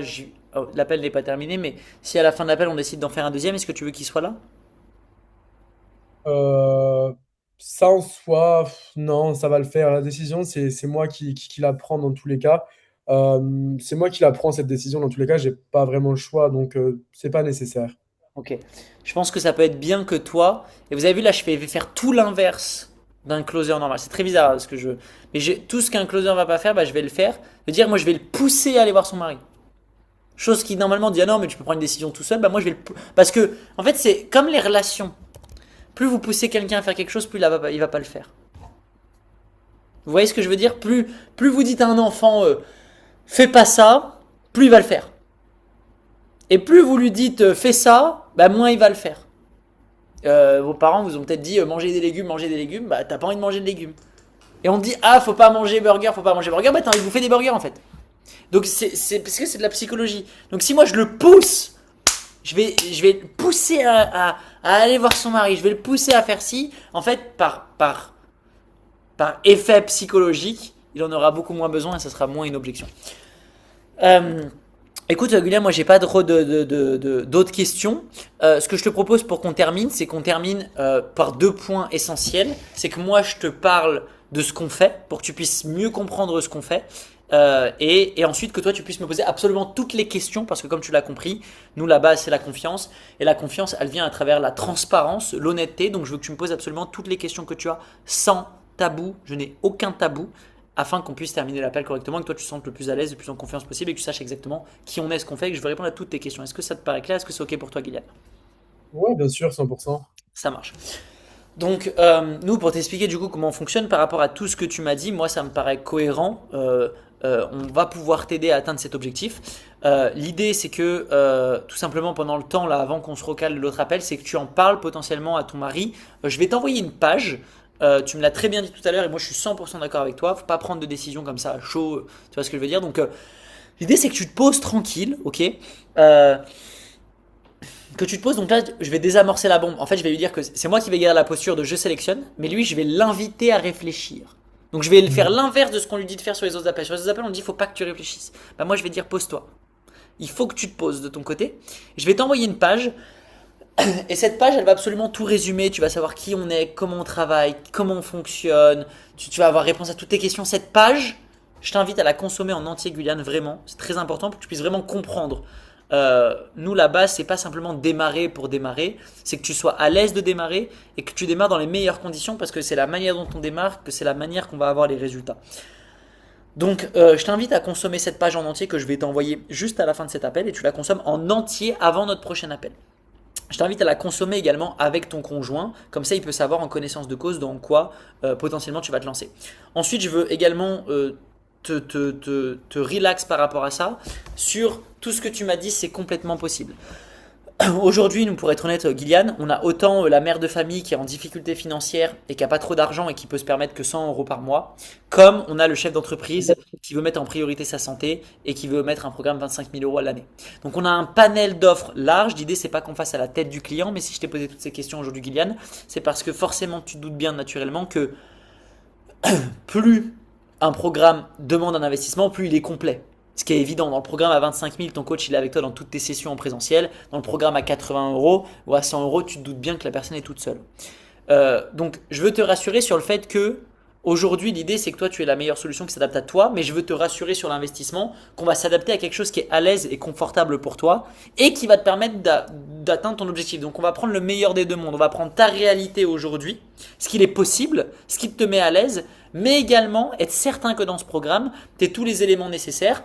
oh, l'appel n'est pas terminé, mais si à la fin de l'appel on décide d'en faire un deuxième, est-ce que tu veux qu'il soit là? Euh, Ça en soi, non, ça va le faire. La décision, c'est moi qui la prends dans tous les cas. C'est moi qui la prends, cette décision, dans tous les cas. J'ai pas vraiment le choix, donc c'est pas nécessaire. Ok. Je pense que ça peut être bien que toi. Et vous avez vu là, je vais faire tout l'inverse. d'un closer normal. C'est très bizarre ce que je veux. Mais tout ce qu'un closer va pas faire, bah, je vais le faire. Je veux dire, moi, je vais le pousser à aller voir son mari. Chose qui normalement dit ah non, mais tu peux prendre une décision tout seul. Bah, moi, je vais parce que, en fait, c'est comme les relations. Plus vous poussez quelqu'un à faire quelque chose, plus il va pas le faire. Vous voyez ce que je veux dire? Plus vous dites à un enfant fais pas ça, plus il va le faire. Et plus vous lui dites fais ça, bah moins il va le faire. Vos parents vous ont peut-être dit manger des légumes, bah t'as pas envie de manger de légumes. Et on te dit ah faut pas manger burger, bah t'as envie de bouffer des burgers en fait. Donc c'est parce que c'est de la psychologie. Donc si moi je le pousse, je vais le pousser à aller voir son mari, je vais le pousser à faire ci, en fait par effet psychologique, il en aura beaucoup moins besoin et ça sera moins une objection. Écoute, Guillaume, moi j'ai pas d'autres questions. Ce que je te propose pour qu'on termine, c'est qu'on termine par 2 points essentiels. C'est que moi je te parle de ce qu'on fait pour que tu puisses mieux comprendre ce qu'on fait. Et ensuite que toi tu puisses me poser absolument toutes les questions parce que comme tu l'as compris, nous là-bas c'est la confiance et la confiance elle vient à travers la transparence, l'honnêteté. Donc je veux que tu me poses absolument toutes les questions que tu as sans tabou. Je n'ai aucun tabou afin qu'on puisse terminer l'appel correctement et que toi tu te sentes le plus à l'aise, le plus en confiance possible et que tu saches exactement qui on est, ce qu'on fait et que je veux répondre à toutes tes questions. Est-ce que ça te paraît clair? Est-ce que c'est ok pour toi, Guyliane? Ouais, bien sûr, 100%. Ça marche. Donc, nous, pour t'expliquer du coup comment on fonctionne par rapport à tout ce que tu m'as dit, moi ça me paraît cohérent. On va pouvoir t'aider à atteindre cet objectif. L'idée, c'est que tout simplement pendant le temps, là, avant qu'on se recale de l'autre appel, c'est que tu en parles potentiellement à ton mari. Je vais t'envoyer une page. Tu me l'as très bien dit tout à l'heure et moi je suis 100% d'accord avec toi. Faut pas prendre de décision comme ça à chaud. Tu vois ce que je veux dire? Donc, l'idée, c'est que tu te poses tranquille, ok? Que tu te poses, donc là je vais désamorcer la bombe. En fait je vais lui dire que c'est moi qui vais garder la posture de je sélectionne, mais lui je vais l'inviter à réfléchir. Donc je vais faire l'inverse de ce qu'on lui dit de faire sur les autres appels. Sur les autres appels on dit faut pas que tu réfléchisses. Bah moi je vais dire pose-toi. Il faut que tu te poses de ton côté. Je vais t'envoyer une page et cette page elle va absolument tout résumer. Tu vas savoir qui on est, comment on travaille, comment on fonctionne. Tu vas avoir réponse à toutes tes questions. Cette page, je t'invite à la consommer en entier, Guyliane, vraiment. C'est très important pour que tu puisses vraiment comprendre. Nous là-bas, c'est pas simplement démarrer pour démarrer, c'est que tu sois à l'aise de démarrer et que tu démarres dans les meilleures conditions parce que c'est la manière dont on démarre que c'est la manière qu'on va avoir les résultats. Donc, je t'invite à consommer cette page en entier que je vais t'envoyer juste à la fin de cet appel et tu la consommes en entier avant notre prochain appel. Je t'invite à la consommer également avec ton conjoint, comme ça il peut savoir en connaissance de cause dans quoi potentiellement tu vas te lancer. Ensuite, je veux également te relax par rapport à ça. Sur tout ce que tu m'as dit, c'est complètement possible. Aujourd'hui, nous, pour être honnête, Guyliane, on a autant la mère de famille qui est en difficulté financière et qui a pas trop d'argent et qui peut se permettre que 100 euros par mois, comme on a le chef d'entreprise qui veut mettre en priorité sa santé et qui veut mettre un programme 25 000 euros à l'année. Donc on a un panel d'offres large. L'idée, c'est pas qu'on fasse à la tête du client, mais si je t'ai posé toutes ces questions aujourd'hui, Guyliane, c'est parce que forcément, tu te doutes bien naturellement que plus un programme demande un investissement, plus il est complet. Ce qui est évident, dans le programme à 25 000, ton coach il est avec toi dans toutes tes sessions en présentiel. Dans le programme à 80 euros ou à 100 euros, tu te doutes bien que la personne est toute seule. Donc je veux te rassurer sur le fait que aujourd'hui l'idée c'est que toi tu es la meilleure solution qui s'adapte à toi, mais je veux te rassurer sur l'investissement qu'on va s'adapter à quelque chose qui est à l'aise et confortable pour toi et qui va te permettre d'atteindre ton objectif. Donc on va prendre le meilleur des deux mondes, on va prendre ta réalité aujourd'hui, ce qu'il est possible, ce qui te met à l'aise, mais également être certain que dans ce programme, tu as tous les éléments nécessaires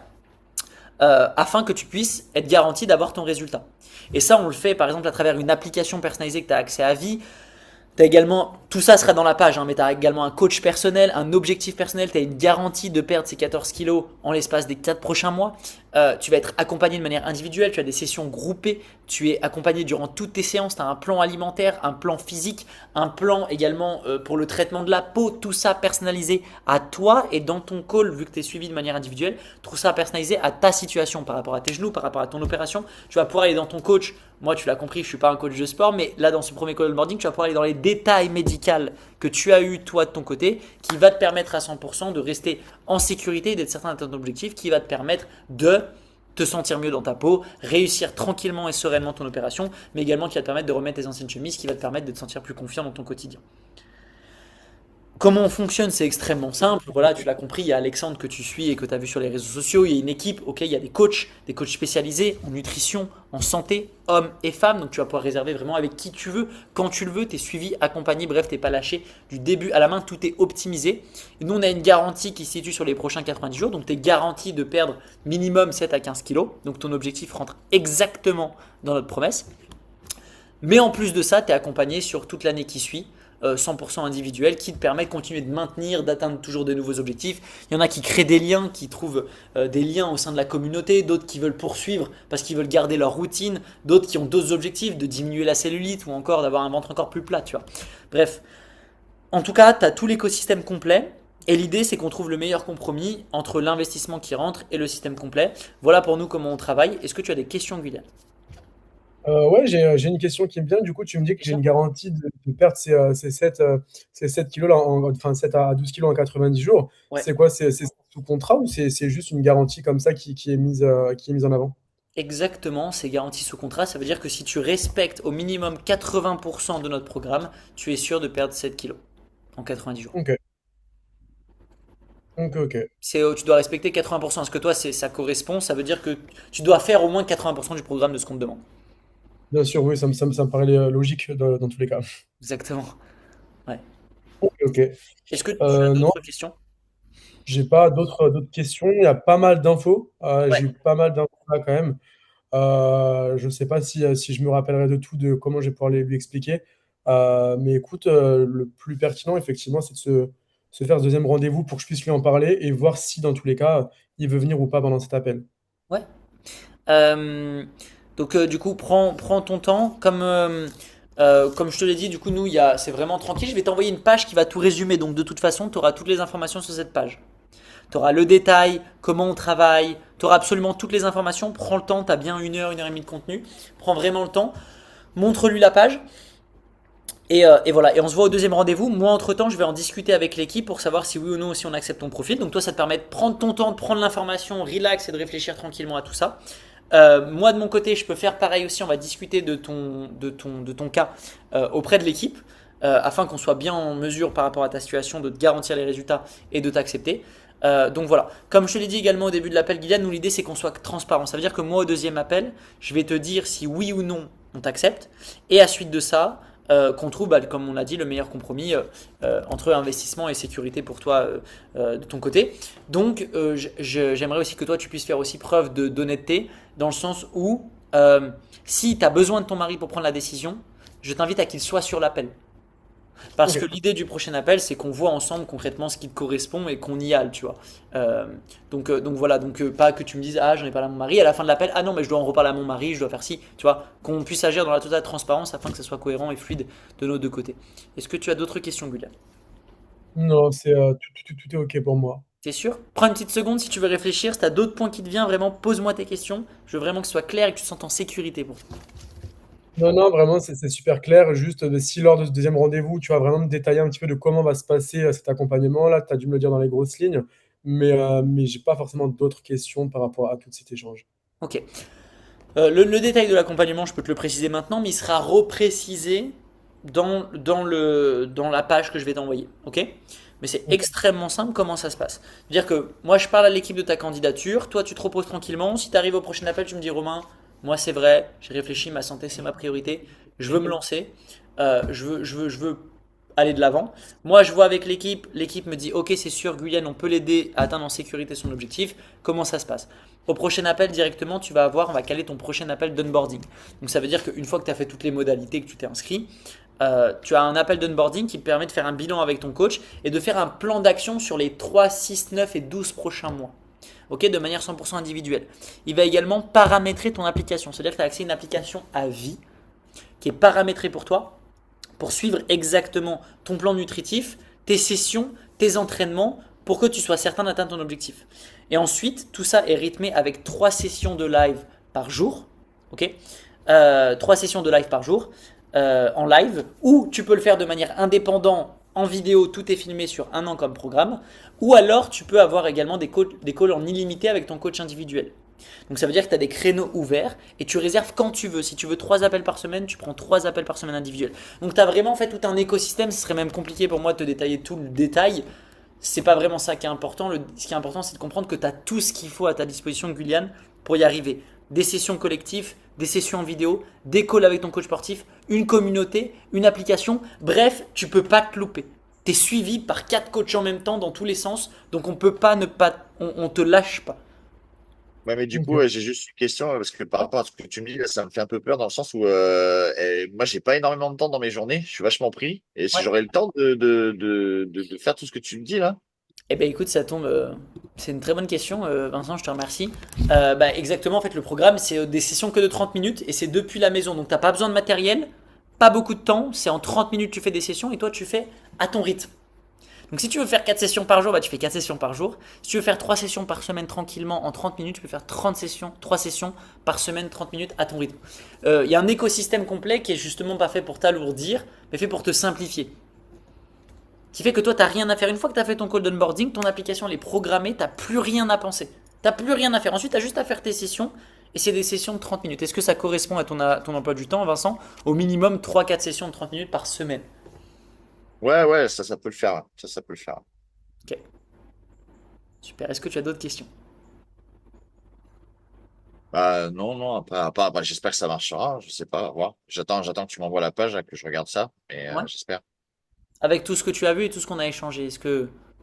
afin que tu puisses être garanti d'avoir ton résultat. Et ça, on le fait par exemple à travers une application personnalisée que tu as accès à vie. T'as également, tout ça sera dans la page, mais tu as également un coach personnel, un objectif personnel, tu as une garantie de perdre ces 14 kilos en l'espace des 4 prochains mois. Tu vas être accompagné de manière individuelle, tu as des sessions groupées, tu es accompagné durant toutes tes séances, tu as un plan alimentaire, un plan physique, un plan également pour le traitement de la peau, tout ça personnalisé à toi et dans ton call, vu que tu es suivi de manière individuelle, tout ça personnalisé à ta situation par rapport à tes genoux, par rapport à ton opération. Tu vas pouvoir aller dans ton coach. Moi, tu l'as compris, je ne suis pas un coach de sport, mais là, dans ce premier call onboarding, tu vas pouvoir aller dans les détails médicaux que tu as eu toi de ton côté, qui va te permettre à 100% de rester en sécurité et d'être certain de ton objectif, qui va te permettre de te sentir mieux dans ta peau, réussir tranquillement et sereinement ton opération, mais également qui va te permettre de remettre tes anciennes chemises, qui va te permettre de te sentir plus confiant dans ton quotidien. Comment on fonctionne, c'est extrêmement simple. Voilà, tu l'as compris, il y a Alexandre que tu suis et que tu as vu sur les réseaux sociaux. Il y a une équipe, ok, il y a des coachs spécialisés en nutrition, en santé, hommes et femmes. Donc tu vas pouvoir réserver vraiment avec qui tu veux, quand tu le veux. Tu es suivi, accompagné, bref, tu n'es pas lâché du début à la main. Tout est optimisé. Et nous, on a une garantie qui se situe sur les prochains 90 jours. Donc tu es garanti de perdre minimum 7 à 15 kilos. Donc ton objectif rentre exactement dans notre promesse. Mais en plus de ça, tu es accompagné sur toute l'année qui suit, 100% individuel, qui te permet de continuer de maintenir, d'atteindre toujours de nouveaux objectifs. Il y en a qui créent des liens, qui trouvent des liens au sein de la communauté, d'autres qui veulent poursuivre parce qu'ils veulent garder leur routine, d'autres qui ont d'autres objectifs, de diminuer la cellulite ou encore d'avoir un ventre encore plus plat, tu vois. Bref, en tout cas, tu as tout l'écosystème complet. Et l'idée, c'est qu'on trouve le meilleur compromis entre l'investissement qui rentre et le système complet. Voilà pour nous comment on travaille. Est-ce que tu as des questions, Guylaine? Ouais, j'ai une question qui me vient. Du coup, tu me dis que Bien j'ai sûr. une garantie de perdre ces 7 kilos là, enfin 7 à 12 kilos en 90 jours. Ouais. C'est quoi? C'est sous contrat ou c'est juste une garantie comme ça qui est mise en avant? Exactement, c'est garanti sous contrat. Ça veut dire que si tu respectes au minimum 80% de notre programme, tu es sûr de perdre 7 kilos en 90 jours. Ok, ok, ok. Tu dois respecter 80%. Est-ce que toi, ça correspond? Ça veut dire que tu dois faire au moins 80% du programme de ce qu'on te demande. Bien sûr, oui, ça me paraît logique dans tous les cas. Exactement. Ouais. Ok, ok. Est-ce que tu as Non, d'autres questions? j'ai pas d'autres questions. Il y a pas mal d'infos. Ouais. J'ai eu pas mal d'infos là quand même. Je sais pas si je me rappellerai de tout, de comment je vais pouvoir lui expliquer. Mais écoute, le plus pertinent, effectivement, c'est de se faire ce deuxième rendez-vous pour que je puisse lui en parler et voir si, dans tous les cas, il veut venir ou pas pendant cet appel. Ouais. Euh, donc du coup, prends ton temps. Comme je te l'ai dit, du coup, nous, c'est vraiment tranquille. Je vais t'envoyer une page qui va tout résumer. Donc de toute façon, tu auras toutes les informations sur cette page. Tu auras le détail, comment on travaille, tu auras absolument toutes les informations. Prends le temps, tu as bien une heure et demie de contenu. Prends vraiment le temps. Montre-lui la page. Et voilà, et on se voit au deuxième rendez-vous. Moi, entre-temps, je vais en discuter avec l'équipe pour savoir si oui ou non si on accepte ton profil. Donc toi, ça te permet de prendre ton temps, de prendre l'information, relax et de réfléchir tranquillement à tout ça. Moi, de mon côté, je peux faire pareil aussi. On va discuter de ton cas auprès de l'équipe afin qu'on soit bien en mesure par rapport à ta situation de te garantir les résultats et de t'accepter. Donc voilà, comme je te l'ai dit également au début de l'appel, Guyliane, nous l'idée c'est qu'on soit transparent. Ça veut dire que moi au deuxième appel, je vais te dire si oui ou non on t'accepte. Et à suite de ça, qu'on trouve, bah, comme on l'a dit, le meilleur compromis entre investissement et sécurité pour toi de ton côté. Donc j'aimerais aussi que toi tu puisses faire aussi preuve d'honnêteté dans le sens où si tu as besoin de ton mari pour prendre la décision, je t'invite à qu'il soit sur l'appel. Parce Ok, que l'idée du prochain appel, c'est qu'on voit ensemble concrètement ce qui te correspond et qu'on y aille, tu vois. Donc voilà, pas que tu me dises, ah, j'en ai parlé à mon mari, à la fin de l'appel, ah non, mais je dois en reparler à mon mari, je dois faire ci, tu vois. Qu'on puisse agir dans la totale transparence afin que ça soit cohérent et fluide de nos deux côtés. Est-ce que tu as d'autres questions, Gulia? non, tout est ok pour moi. T'es sûr? Prends une petite seconde si tu veux réfléchir. Si tu as d'autres points qui te viennent, vraiment, pose-moi tes questions. Je veux vraiment que ce soit clair et que tu te sentes en sécurité pour toi. Non, non, vraiment, c'est super clair. Juste, si lors de ce deuxième rendez-vous, tu vas vraiment me détailler un petit peu de comment va se passer cet accompagnement. Là, tu as dû me le dire dans les grosses lignes, mais j'ai pas forcément d'autres questions par rapport à tout cet échange. Ok. Le détail de l'accompagnement, je peux te le préciser maintenant, mais il sera reprécisé dans la page que je vais t'envoyer. Ok? Mais c'est Ok, extrêmement simple comment ça se passe. C'est-à-dire que moi, je parle à l'équipe de ta candidature, toi, tu te reposes tranquillement. Si tu arrives au prochain appel, tu me dis Romain, moi, c'est vrai, j'ai réfléchi, ma santé, c'est ma priorité, je veux me lancer, je veux aller de l'avant. Moi, je vois avec l'équipe me dit ok, c'est sûr, Guyane, on peut l'aider à atteindre en sécurité son objectif. Comment ça se passe? Au prochain appel, directement, on va caler ton prochain appel d'onboarding. Donc ça veut dire qu'une fois que tu as fait toutes les modalités, que tu t'es inscrit, tu as un appel d'onboarding qui te permet de faire un bilan avec ton coach et de faire un plan d'action sur les 3, 6, 9 et 12 prochains mois. Ok, de manière 100% individuelle. Il va également paramétrer ton application. C'est-à-dire que tu as accès à une application à vie qui est paramétrée pour toi pour suivre exactement ton plan nutritif, tes sessions, tes entraînements, pour que tu sois certain d'atteindre ton objectif. Et ensuite, tout ça est rythmé avec 3 sessions de live par jour. Ok, 3 sessions de live par jour en live, ou tu peux le faire de manière indépendante en vidéo, tout est filmé sur un an comme programme, ou alors tu peux avoir également des calls en illimité avec ton coach individuel. Donc ça veut dire que tu as des créneaux ouverts et tu réserves quand tu veux. Si tu veux 3 appels par semaine, tu prends 3 appels par semaine individuels. Donc tu as vraiment fait tout un écosystème. Ce serait même compliqué pour moi de te détailler tout le détail. C'est pas vraiment ça qui est important. Ce qui est important, c'est de comprendre que tu as tout ce qu'il faut à ta disposition, Guyliane, pour y arriver. Des sessions collectives, des sessions en vidéo, des calls avec ton coach sportif, une communauté, une application. Bref, tu peux pas te louper. Tu es suivi par 4 coachs en même temps dans tous les sens. Donc on peut pas ne pas. On te lâche pas. Ouais, mais du coup, Ok. j'ai juste une question, parce que par rapport à ce que tu me dis, là, ça me fait un peu peur dans le sens où moi, j'ai pas énormément de temps dans mes journées, je suis vachement pris. Et si Ouais. j'aurais le temps de faire tout ce que tu me dis là, Eh ben écoute, ça tombe. C'est une très bonne question, Vincent, je te remercie. Exactement, en fait, le programme, c'est des sessions que de 30 minutes et c'est depuis la maison. Donc, t'as pas besoin de matériel, pas beaucoup de temps. C'est en 30 minutes, tu fais des sessions et toi, tu fais à ton rythme. Donc, si tu veux faire 4 sessions par jour, bah, tu fais 4 sessions par jour. Si tu veux faire 3 sessions par semaine tranquillement en 30 minutes, tu peux faire 30 sessions, 3 sessions par semaine, 30 minutes à ton rythme. Il y a un écosystème complet qui est justement pas fait pour t'alourdir, mais fait pour te simplifier. Qui fait que toi, t'as rien à faire. Une fois que tu as fait ton call d'onboarding, ton application elle est programmée, t'as plus rien à penser. T'as plus rien à faire. Ensuite, tu as juste à faire tes sessions. Et c'est des sessions de 30 minutes. Est-ce que ça correspond à ton emploi du temps, Vincent? Au minimum 3 4 sessions de 30 minutes par semaine. ouais, ouais, ça peut le faire. Ça peut le faire. Ok, super. Est-ce que tu as d'autres questions? Bah, non, non, bah, j'espère que ça marchera. Je sais pas, à voir. J'attends que tu m'envoies la page, là, que je regarde ça. Mais Ouais. j'espère. Avec tout ce que tu as vu et tout ce qu'on a échangé,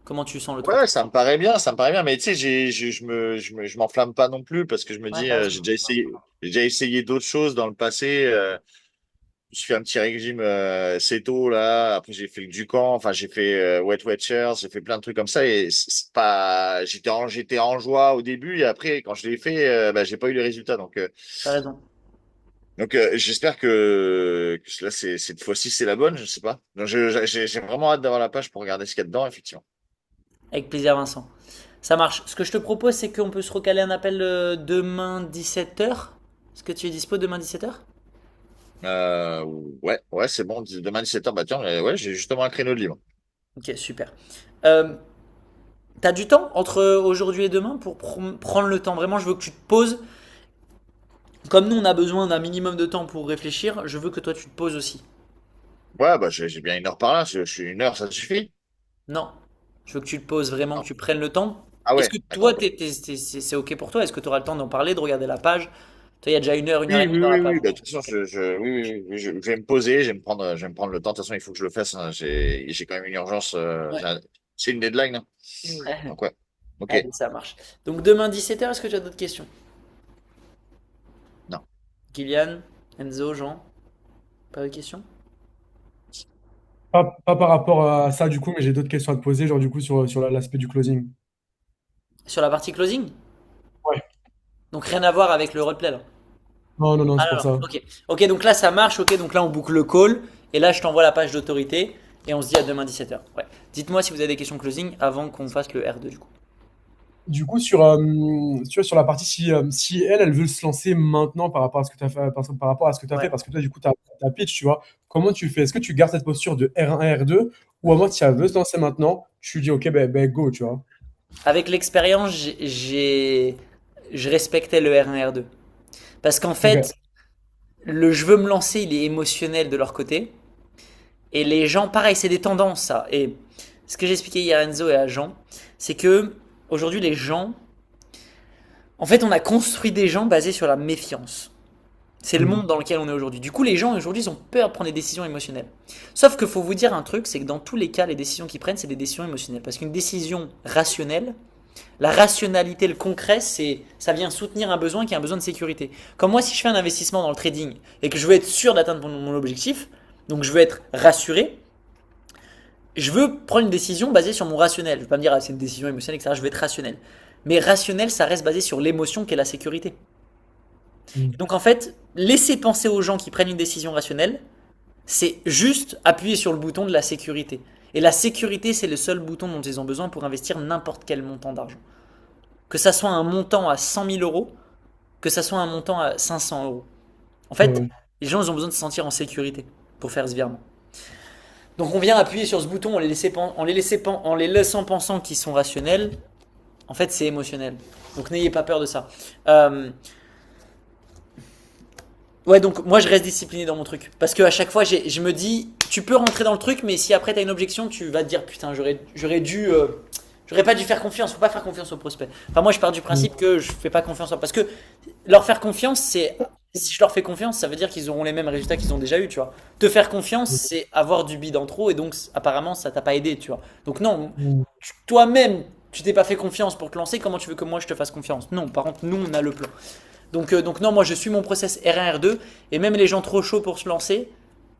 comment tu sens le Ouais, truc? ouais, ça me paraît bien, ça me paraît bien. Mais tu sais, je m'enflamme pas non plus parce que je me Ouais, dis, t'as raison. j'ai déjà essayé d'autres choses dans le passé. Je suis fait un petit régime Ceto là. Après, j'ai fait le Ducan. Enfin, j'ai fait Weight Watchers. J'ai fait plein de trucs comme ça. Et c'est pas, j'étais en joie au début. Et après, quand je l'ai fait, bah, j'ai pas eu les résultats. T'as raison. J'espère que là, cette fois-ci, c'est la bonne. Je sais pas. Donc, j'ai vraiment hâte d'avoir la page pour regarder ce qu'il y a dedans, effectivement. Avec plaisir, Vincent. Ça marche. Ce que je te propose, c'est qu'on peut se recaler un appel demain 17h. Est-ce que tu es dispo demain 17h? Euh, ouais, ouais, c'est bon. Demain 17h, bah tiens, ouais, j'ai justement un créneau de libre. Ok, super. Euh, T'as du temps entre aujourd'hui et demain pour prendre le temps. Vraiment, je veux que tu te poses. Comme nous, on a besoin d'un minimum de temps pour réfléchir, je veux que toi, tu te poses aussi. Ouais, bah j'ai bien 1 heure par là. Je suis 1 heure, ça suffit. Non. Je veux que tu te poses vraiment, que Non. tu prennes le temps. Ah Est-ce ouais, que toi, d'accord. c'est ok pour toi? Est-ce que tu auras le temps d'en parler, de regarder la page? Toi, il y a déjà une heure et Oui, demie oui, dans oui, la page. oui. Bah, de toute façon, oui, oui, oui, oui, je vais me poser, je vais me prendre le temps. De toute façon, il faut que je le fasse, hein. J'ai quand même une urgence. Ouais. C'est une deadline, hein. Ouais. Donc ouais. Ok. Allez, ça marche. Donc demain 17h, est-ce que tu as d'autres questions? Non. Kylian, Enzo, Jean, pas de questions? Pas par rapport à ça, du coup, mais j'ai d'autres questions à te poser, genre, du coup, sur l'aspect du closing. Sur la partie closing? Ouais. Donc rien à voir avec le roleplay là. Non, non, non, Ah c'est non, pour non. ça. Ok. Ok, donc là ça marche, ok, donc là on boucle le call, et là je t'envoie la page d'autorité, et on se dit à demain 17h. Ouais. Dites-moi si vous avez des questions closing avant qu'on fasse le R2 du coup. Du coup, tu vois, sur la partie, si elle veut se lancer maintenant par rapport à ce que tu as fait, par rapport à ce que tu as Ouais. fait, parce que toi, du coup, tu as pitch, tu vois, comment tu fais? Est-ce que tu gardes cette posture de R1, R2, ou à moi, si elle veut se lancer maintenant, tu lui dis, OK, ben, go, tu vois. Avec l'expérience, je respectais le R1, R2. Parce qu'en OK. fait, le je veux me lancer, il est émotionnel de leur côté. Et les gens, pareil, c'est des tendances ça. Et ce que j'expliquais hier à Enzo et à Jean, c'est que aujourd'hui les gens, en fait, on a construit des gens basés sur la méfiance. C'est le monde Hmm. dans lequel on est aujourd'hui. Du coup, les gens aujourd'hui ils ont peur de prendre des décisions émotionnelles. Sauf que faut vous dire un truc, c'est que dans tous les cas, les décisions qu'ils prennent, c'est des décisions émotionnelles. Parce qu'une décision rationnelle, la rationalité, le concret, ça vient soutenir un besoin qui est un besoin de sécurité. Comme moi, si je fais un investissement dans le trading et que je veux être sûr d'atteindre mon objectif, donc je veux être rassuré, je veux prendre une décision basée sur mon rationnel. Je ne veux pas me dire, ah, c'est une décision émotionnelle, etc. Je veux être rationnel. Mais rationnel, ça reste basé sur l'émotion qui est la sécurité. Hmm. Donc en fait, laisser penser aux gens qui prennent une décision rationnelle, c'est juste appuyer sur le bouton de la sécurité. Et la sécurité, c'est le seul bouton dont ils ont besoin pour investir n'importe quel montant d'argent. Que ça soit un montant à 100 000 euros, que ça soit un montant à 500 euros. En fait, Ouais. les gens ils ont besoin de se sentir en sécurité pour faire ce virement. Donc on vient appuyer sur ce bouton en les laissant pensant qu'ils sont rationnels. En fait, c'est émotionnel. Donc n'ayez pas peur de ça. Euh, Ouais, donc moi je reste discipliné dans mon truc. Parce que à chaque fois, je me dis, tu peux rentrer dans le truc, mais si après t'as une objection, tu vas te dire, putain, j'aurais pas dû faire confiance. Faut pas faire confiance aux prospects. Enfin, moi je pars du Mm. principe que je fais pas confiance. Parce que leur faire confiance, si je leur fais confiance, ça veut dire qu'ils auront les mêmes résultats qu'ils ont déjà eu, tu vois. Te faire confiance, c'est avoir du bide en trop, et donc apparemment ça t'a pas aidé, tu vois. Donc non, Mm. toi-même, tu t'es pas fait confiance pour te lancer, comment tu veux que moi je te fasse confiance? Non, par contre, nous on a le plan. Donc non, moi je suis mon process R1, R2, et même les gens trop chauds pour se lancer,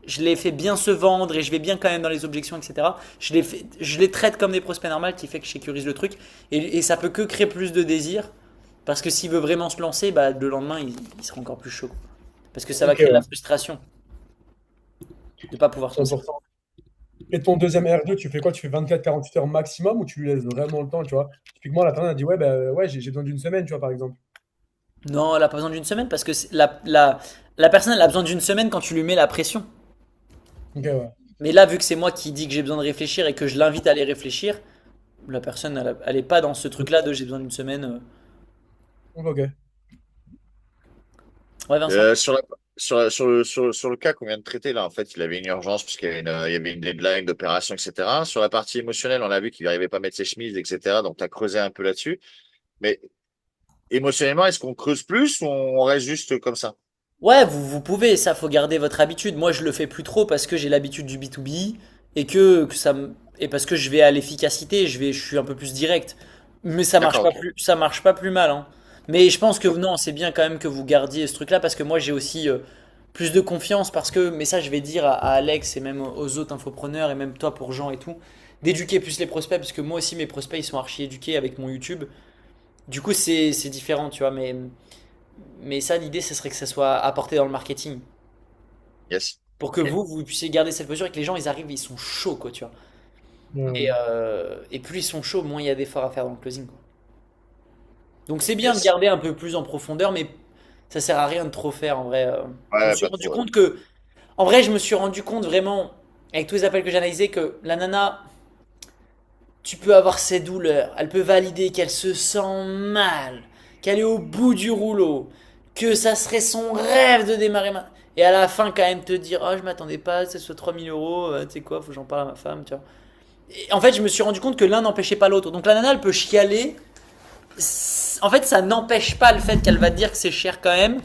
je les fais bien se vendre et je vais bien quand même dans les objections, etc. Je les traite comme des prospects normaux qui fait que je sécurise le truc. Et ça peut que créer plus de désir. Parce que s'il veut vraiment se lancer, bah, le lendemain, il sera encore plus chaud. Parce que ça va Ok, créer de la ouais, frustration de ne pas pouvoir se c'est lancer. important. Et ton deuxième R2, tu fais quoi? Tu fais 24-48 heures maximum ou tu lui laisses vraiment le temps, tu vois? Typiquement, la personne a dit, ouais, bah, ouais, j'ai besoin d'une semaine, tu vois, par exemple. Non, elle a pas besoin d'une semaine parce que la personne, elle a besoin d'une semaine quand tu lui mets la pression. Ok, ouais. Mais là, vu que c'est moi qui dis que j'ai besoin de réfléchir et que je l'invite à aller réfléchir, la personne, elle est pas dans ce truc-là de j'ai besoin d'une semaine. Ok, ok. Ouais, Vincent. Sur sur le cas qu'on vient de traiter, là, en fait, il avait une urgence parce il y avait une deadline d'opération, etc. Sur la partie émotionnelle, on a vu qu'il n'arrivait pas à mettre ses chemises, etc. Donc, tu as creusé un peu là-dessus. Mais émotionnellement, est-ce qu'on creuse plus ou on reste juste comme ça? Ouais, vous pouvez, ça, faut garder votre habitude. Moi, je le fais plus trop parce que j'ai l'habitude du B2B et et parce que je vais à l'efficacité, je suis un peu plus direct. Mais D'accord, ok. ça marche pas plus mal, hein. Mais je pense que non, c'est bien quand même que vous gardiez ce truc-là parce que moi, j'ai aussi plus de confiance parce que, mais ça, je vais dire à Alex et même aux autres infopreneurs et même toi pour Jean et tout, d'éduquer plus les prospects parce que moi aussi, mes prospects, ils sont archi éduqués avec mon YouTube. Du coup, c'est différent, tu vois, mais ça, l'idée, ce serait que ça soit apporté dans le marketing. Yes. Pour que vous puissiez garder cette posture et que les gens, ils arrivent, ils sont chauds, quoi, tu vois. Ouais. Et plus ils sont chauds, moins il y a d'efforts à faire dans le closing, quoi. Donc c'est bien de Yes. garder un peu plus en profondeur, mais ça sert à rien de trop faire, en vrai. Je me Ouais, suis pas rendu trop. Ouais. compte que, en vrai, je me suis rendu compte vraiment, avec tous les appels que j'ai analysés, que la nana, tu peux avoir ses douleurs, elle peut valider qu'elle se sent mal, qu'elle est au bout du rouleau, que ça serait son rêve de démarrer maintenant. Et à la fin, quand même te dire, oh, je m'attendais pas à ce soit 3000 euros, tu sais quoi, faut que j'en parle à ma femme, tu vois. Et en fait, je me suis rendu compte que l'un n'empêchait pas l'autre. Donc la nana, elle peut chialer. En fait, ça n'empêche pas le fait qu'elle va te dire que c'est cher quand même,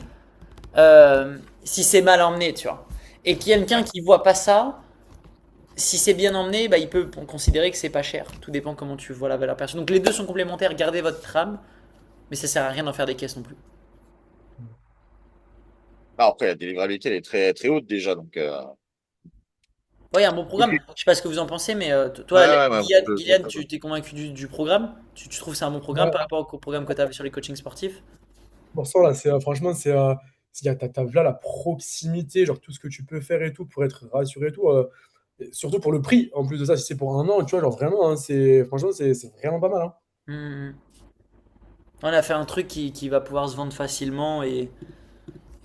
si c'est mal emmené, tu vois. Et quelqu'un qui voit pas ça, si c'est bien emmené, bah, il peut considérer que c'est pas cher. Tout dépend comment tu vois la valeur perçue. Donc les deux sont complémentaires, gardez votre trame, mais ça sert à rien d'en faire des caisses non plus. Ah, après, la délivrabilité, elle est très, très haute déjà. Donc, Ouais, un bon ok. programme. Je sais pas ce que vous en pensez, mais Ouais, toi, ouais, ouais, Gillian, tu t'es convaincu du programme? Tu trouves que c'est un bon programme Ouais. par rapport au programme que tu avais sur les coachings sportifs? Pour ça, là, franchement, t'as là la proximité, genre tout ce que tu peux faire et tout pour être rassuré et tout. Et surtout pour le prix, en plus de ça, si c'est pour un an, tu vois, genre vraiment, hein, franchement, c'est vraiment pas mal, hein. Hmm. On a fait un truc qui va pouvoir se vendre facilement et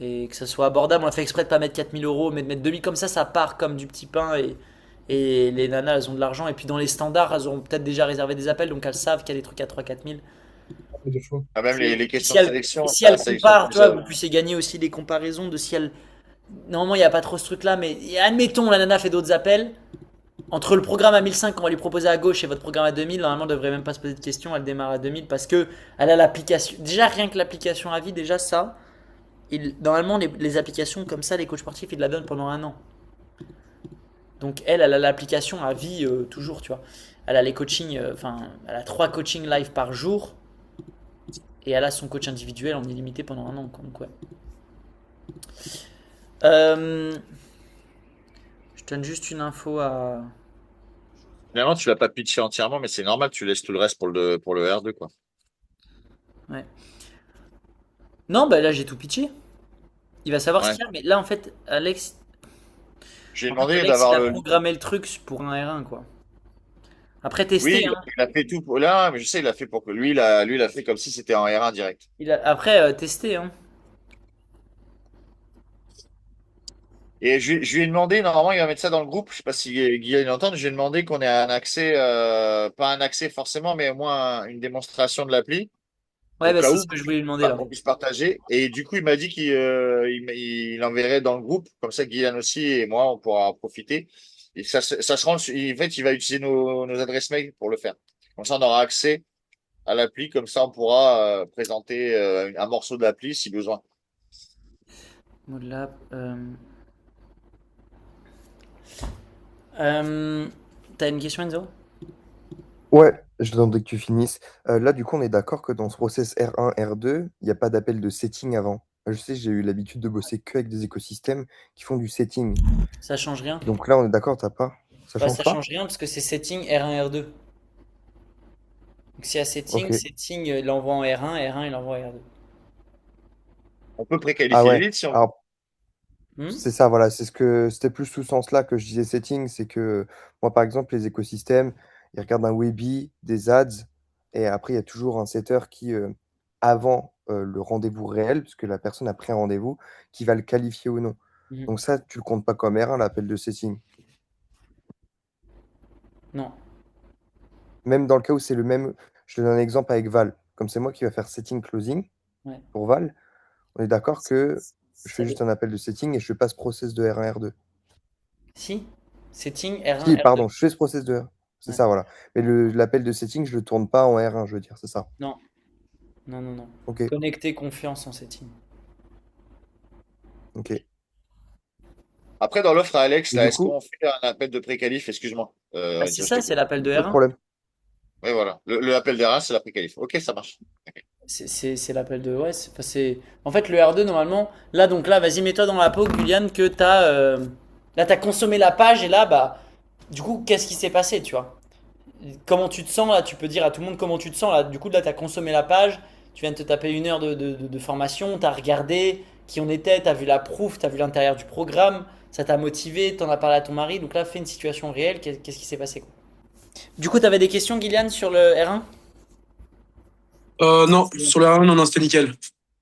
que ça soit abordable. On a fait exprès de pas mettre 4000 euros, mais de mettre 2000 comme ça part comme du petit pain et les nanas, elles ont de l'argent. Et puis dans les standards, elles auront peut-être déjà réservé des appels, donc elles savent qu'il y a des trucs à 3 4000. De fou. Ah, même les Et questions si de elles, sélection, et si la elles sélection comparent, tu plus. vois, vous puissiez gagner aussi des comparaisons de si elles. Normalement, il n'y a pas trop ce truc-là, mais admettons, la nana fait d'autres appels. Entre le programme à 1005 qu'on va lui proposer à gauche et votre programme à 2000, normalement, elle devrait même pas se poser de questions. Elle démarre à 2000 parce que elle a l'application. Déjà, rien que l'application à vie, déjà ça. Normalement, les applications comme ça, les coachs sportifs, ils la donnent pendant un an. Donc elle a l'application à vie toujours, tu vois. Elle a les coachings, enfin, elle a 3 coachings live par jour et elle a son coach individuel en illimité pendant un an, quoi. Donc ouais. Euh, je donne juste une info à. Finalement, tu l'as pas pitché entièrement, mais c'est normal, tu laisses tout le reste pour le R2, quoi. Ouais. Non, bah là j'ai tout pitché. Il va savoir ce Ouais. qu'il y a, mais là en fait, J'ai demandé Alex, il d'avoir a le. programmé le truc pour un R1, quoi. Après Oui, tester, hein. il a fait tout pour là, mais je sais, il a fait pour que lui, il a fait comme si c'était en R1 direct. Après tester, hein. Et je lui ai demandé, normalement, il va mettre ça dans le groupe. Je sais pas si Guillaume l'entend. Je lui ai demandé qu'on ait un accès, pas un accès forcément, mais au moins une démonstration de l'appli, Ouais, au bah cas c'est où, ce que je voulais lui demander là. qu'on puisse partager. Et du coup, il m'a dit il enverrait dans le groupe. Comme ça, Guillaume aussi et moi, on pourra en profiter. Et ça se rend, en fait, il va utiliser nos adresses mail pour le faire. Comme ça, on aura accès à l'appli. Comme ça, on pourra présenter un morceau de l'appli si besoin. Modlab. Euh, T'as une question, Enzo? Ouais, je attendais que tu finisses. Là, du coup, on est d'accord que dans ce process R1, R2, il n'y a pas d'appel de setting avant. Je sais, j'ai eu l'habitude de bosser que avec des écosystèmes qui font du setting. Ça change rien? Donc là, on est d'accord, t'as pas. Ça Ouais, change ça change pas? rien parce que c'est setting R1, R2. Donc s'il y a Ok. setting, il envoie en R1, R1 il envoie en R2. On peut Ah préqualifier les ouais. leads si on veut. Alors, Hmm. c'est ça, voilà. C'était plus sous ce sens-là que je disais setting. C'est que moi, par exemple, les écosystèmes, ils regardent un Webi, des ads, et après, il y a toujours un setter qui, avant le rendez-vous réel, puisque la personne a pris un rendez-vous, qui va le qualifier ou non. Mhm. Donc ça, tu le comptes pas comme R1, l'appel de setting. Non. Même dans le cas où c'est le même, je te donne un exemple avec Val. Comme c'est moi qui va faire setting closing Ouais. pour Val, on est d'accord que je Ça fais dé- juste un appel de setting et je fais pas ce process de R1, R2. Si. Setting R1, Si, R2. pardon, je fais ce process de R. C'est Ouais. ça, voilà. Mais l'appel de setting, je le tourne pas en R1, je veux dire, c'est ça. Non. Non, non, non. Ok, Connecter confiance en setting. ok. Après, dans l'offre à Alex, Et là, du est-ce qu'on qu'on fait un appel de pré-qualif? Excuse-moi. Bah, c'est Enzo, je ça, t'ai c'est coupé. l'appel de pas de R1. problème. Oui, voilà. Le appel d'R1, c'est la pré-qualif. Ok, ça marche. C'est l'appel de. Ouais, en fait, le R2, normalement. Là, donc là, vas-y, mets-toi dans la peau, Julian, que t'as. Là, t'as consommé la page et là, bah. Du coup, qu'est-ce qui s'est passé, tu vois? Comment tu te sens là? Tu peux dire à tout le monde comment tu te sens là. Du coup, là, t'as consommé la page. Tu viens de te taper une heure de formation. T'as regardé qui on était. T'as vu la proof. T'as vu l'intérieur du programme. Ça t'a motivé. T'en as parlé à ton mari. Donc là, fais une situation réelle. Qu'est-ce qui s'est passé, quoi? Du coup, t'avais des questions, Gillian, sur le R1? Non, sur la 1, non, non, c'était nickel.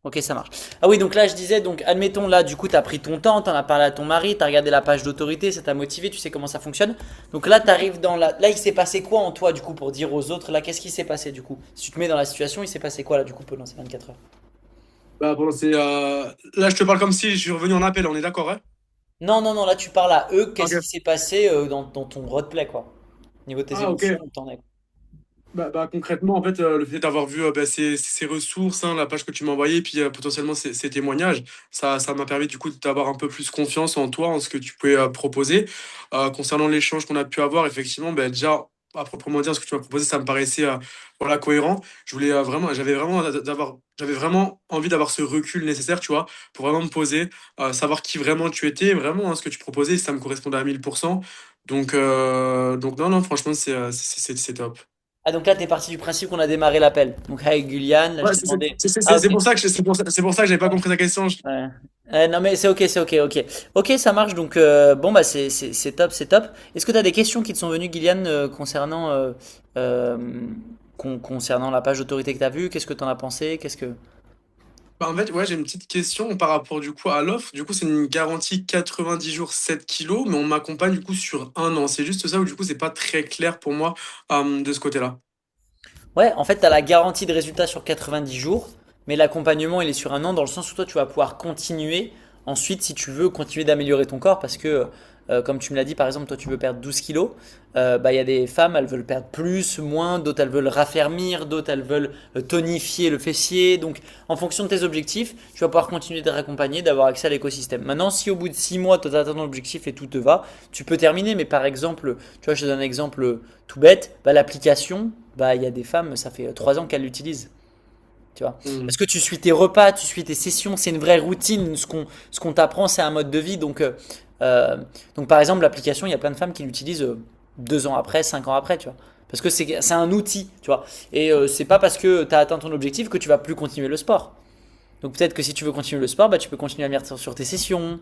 Ok, ça marche. Ah oui, donc là, je disais, donc admettons là, du coup, tu as pris ton temps, tu en as parlé à ton mari, tu as regardé la page d'autorité, ça t'a motivé, tu sais comment ça fonctionne. Donc là, tu arrives dans la. Là, il s'est passé quoi en toi, du coup, pour dire aux autres, là, qu'est-ce qui s'est passé, du coup? Si tu te mets dans la situation, il s'est passé quoi, là, du coup, pendant ces 24 heures? Bah, bon, là, je te parle comme si je suis revenu en appel, on est d'accord, ouais? Non, non, non, là, tu parles à eux, qu'est-ce Ok. qui s'est passé dans ton roleplay, quoi? Au niveau de tes Ah, ok. émotions, où t'en es. Concrètement, en fait, le fait d'avoir vu ces ressources, hein, la page que tu m'as envoyée, puis potentiellement ces témoignages, ça m'a permis du coup d'avoir un peu plus confiance en toi, en ce que tu pouvais proposer. Concernant l'échange qu'on a pu avoir, effectivement, déjà, à proprement dire, ce que tu m'as proposé, ça me paraissait voilà, cohérent. Je voulais j'avais vraiment envie d'avoir ce recul nécessaire, tu vois, pour vraiment me poser, savoir qui vraiment tu étais, vraiment, hein, ce que tu proposais, ça me correspondait à 1000%. Donc non, non, franchement, c'est top. Ah, donc là, t'es parti du principe qu'on a démarré l'appel. Donc, avec Gullian, là, je Ouais, t'ai demandé. c'est Ah, ok. c'est pour ça que c'est pour ça que j'avais pas compris ta question. Ouais. Non mais c'est ok, c'est ok, ok. Ok, ça marche, donc bon bah c'est top, c'est top. Est-ce que tu as des questions qui te sont venues, Gillian, euh, concernant la page d'autorité que tu as vue? Qu'est-ce que tu en as pensé? Qu'est-ce que... En fait, ouais, j'ai une petite question par rapport du coup à l'offre. Du coup, c'est une garantie 90 jours 7 kilos, mais on m'accompagne du coup sur un an. C'est juste ça ou du coup, c'est pas très clair pour moi de ce côté-là. Ouais, en fait, tu as la garantie de résultat sur 90 jours, mais l'accompagnement, il est sur un an, dans le sens où toi, tu vas pouvoir continuer ensuite, si tu veux, continuer d'améliorer ton corps, parce que, comme tu me l'as dit, par exemple, toi, tu veux perdre 12 kilos, bah, il y a des femmes, elles veulent perdre plus, moins, d'autres, elles veulent raffermir, d'autres, elles veulent tonifier le fessier. Donc, en fonction de tes objectifs, tu vas pouvoir continuer d'être accompagné, d'avoir accès à l'écosystème. Maintenant, si au bout de 6 mois, tu as atteint ton objectif et tout te va, tu peux terminer, mais par exemple, tu vois, je te donne un exemple tout bête, bah, l'application, bah, il y a des femmes, ça fait 3 ans qu'elles l'utilisent. Tu vois. Hmm. Parce que tu suis tes repas, tu suis tes sessions, c'est une vraie routine. Ce qu'on t'apprend, c'est un mode de vie. Euh, donc par exemple, l'application, il y a plein de femmes qui l'utilisent 2 ans après, 5 ans après, tu vois. Parce que c'est un outil, tu vois. Et c'est pas parce que tu as atteint ton objectif que tu vas plus continuer le sport. Donc peut-être que si tu veux continuer le sport, bah, tu peux continuer à venir sur tes sessions.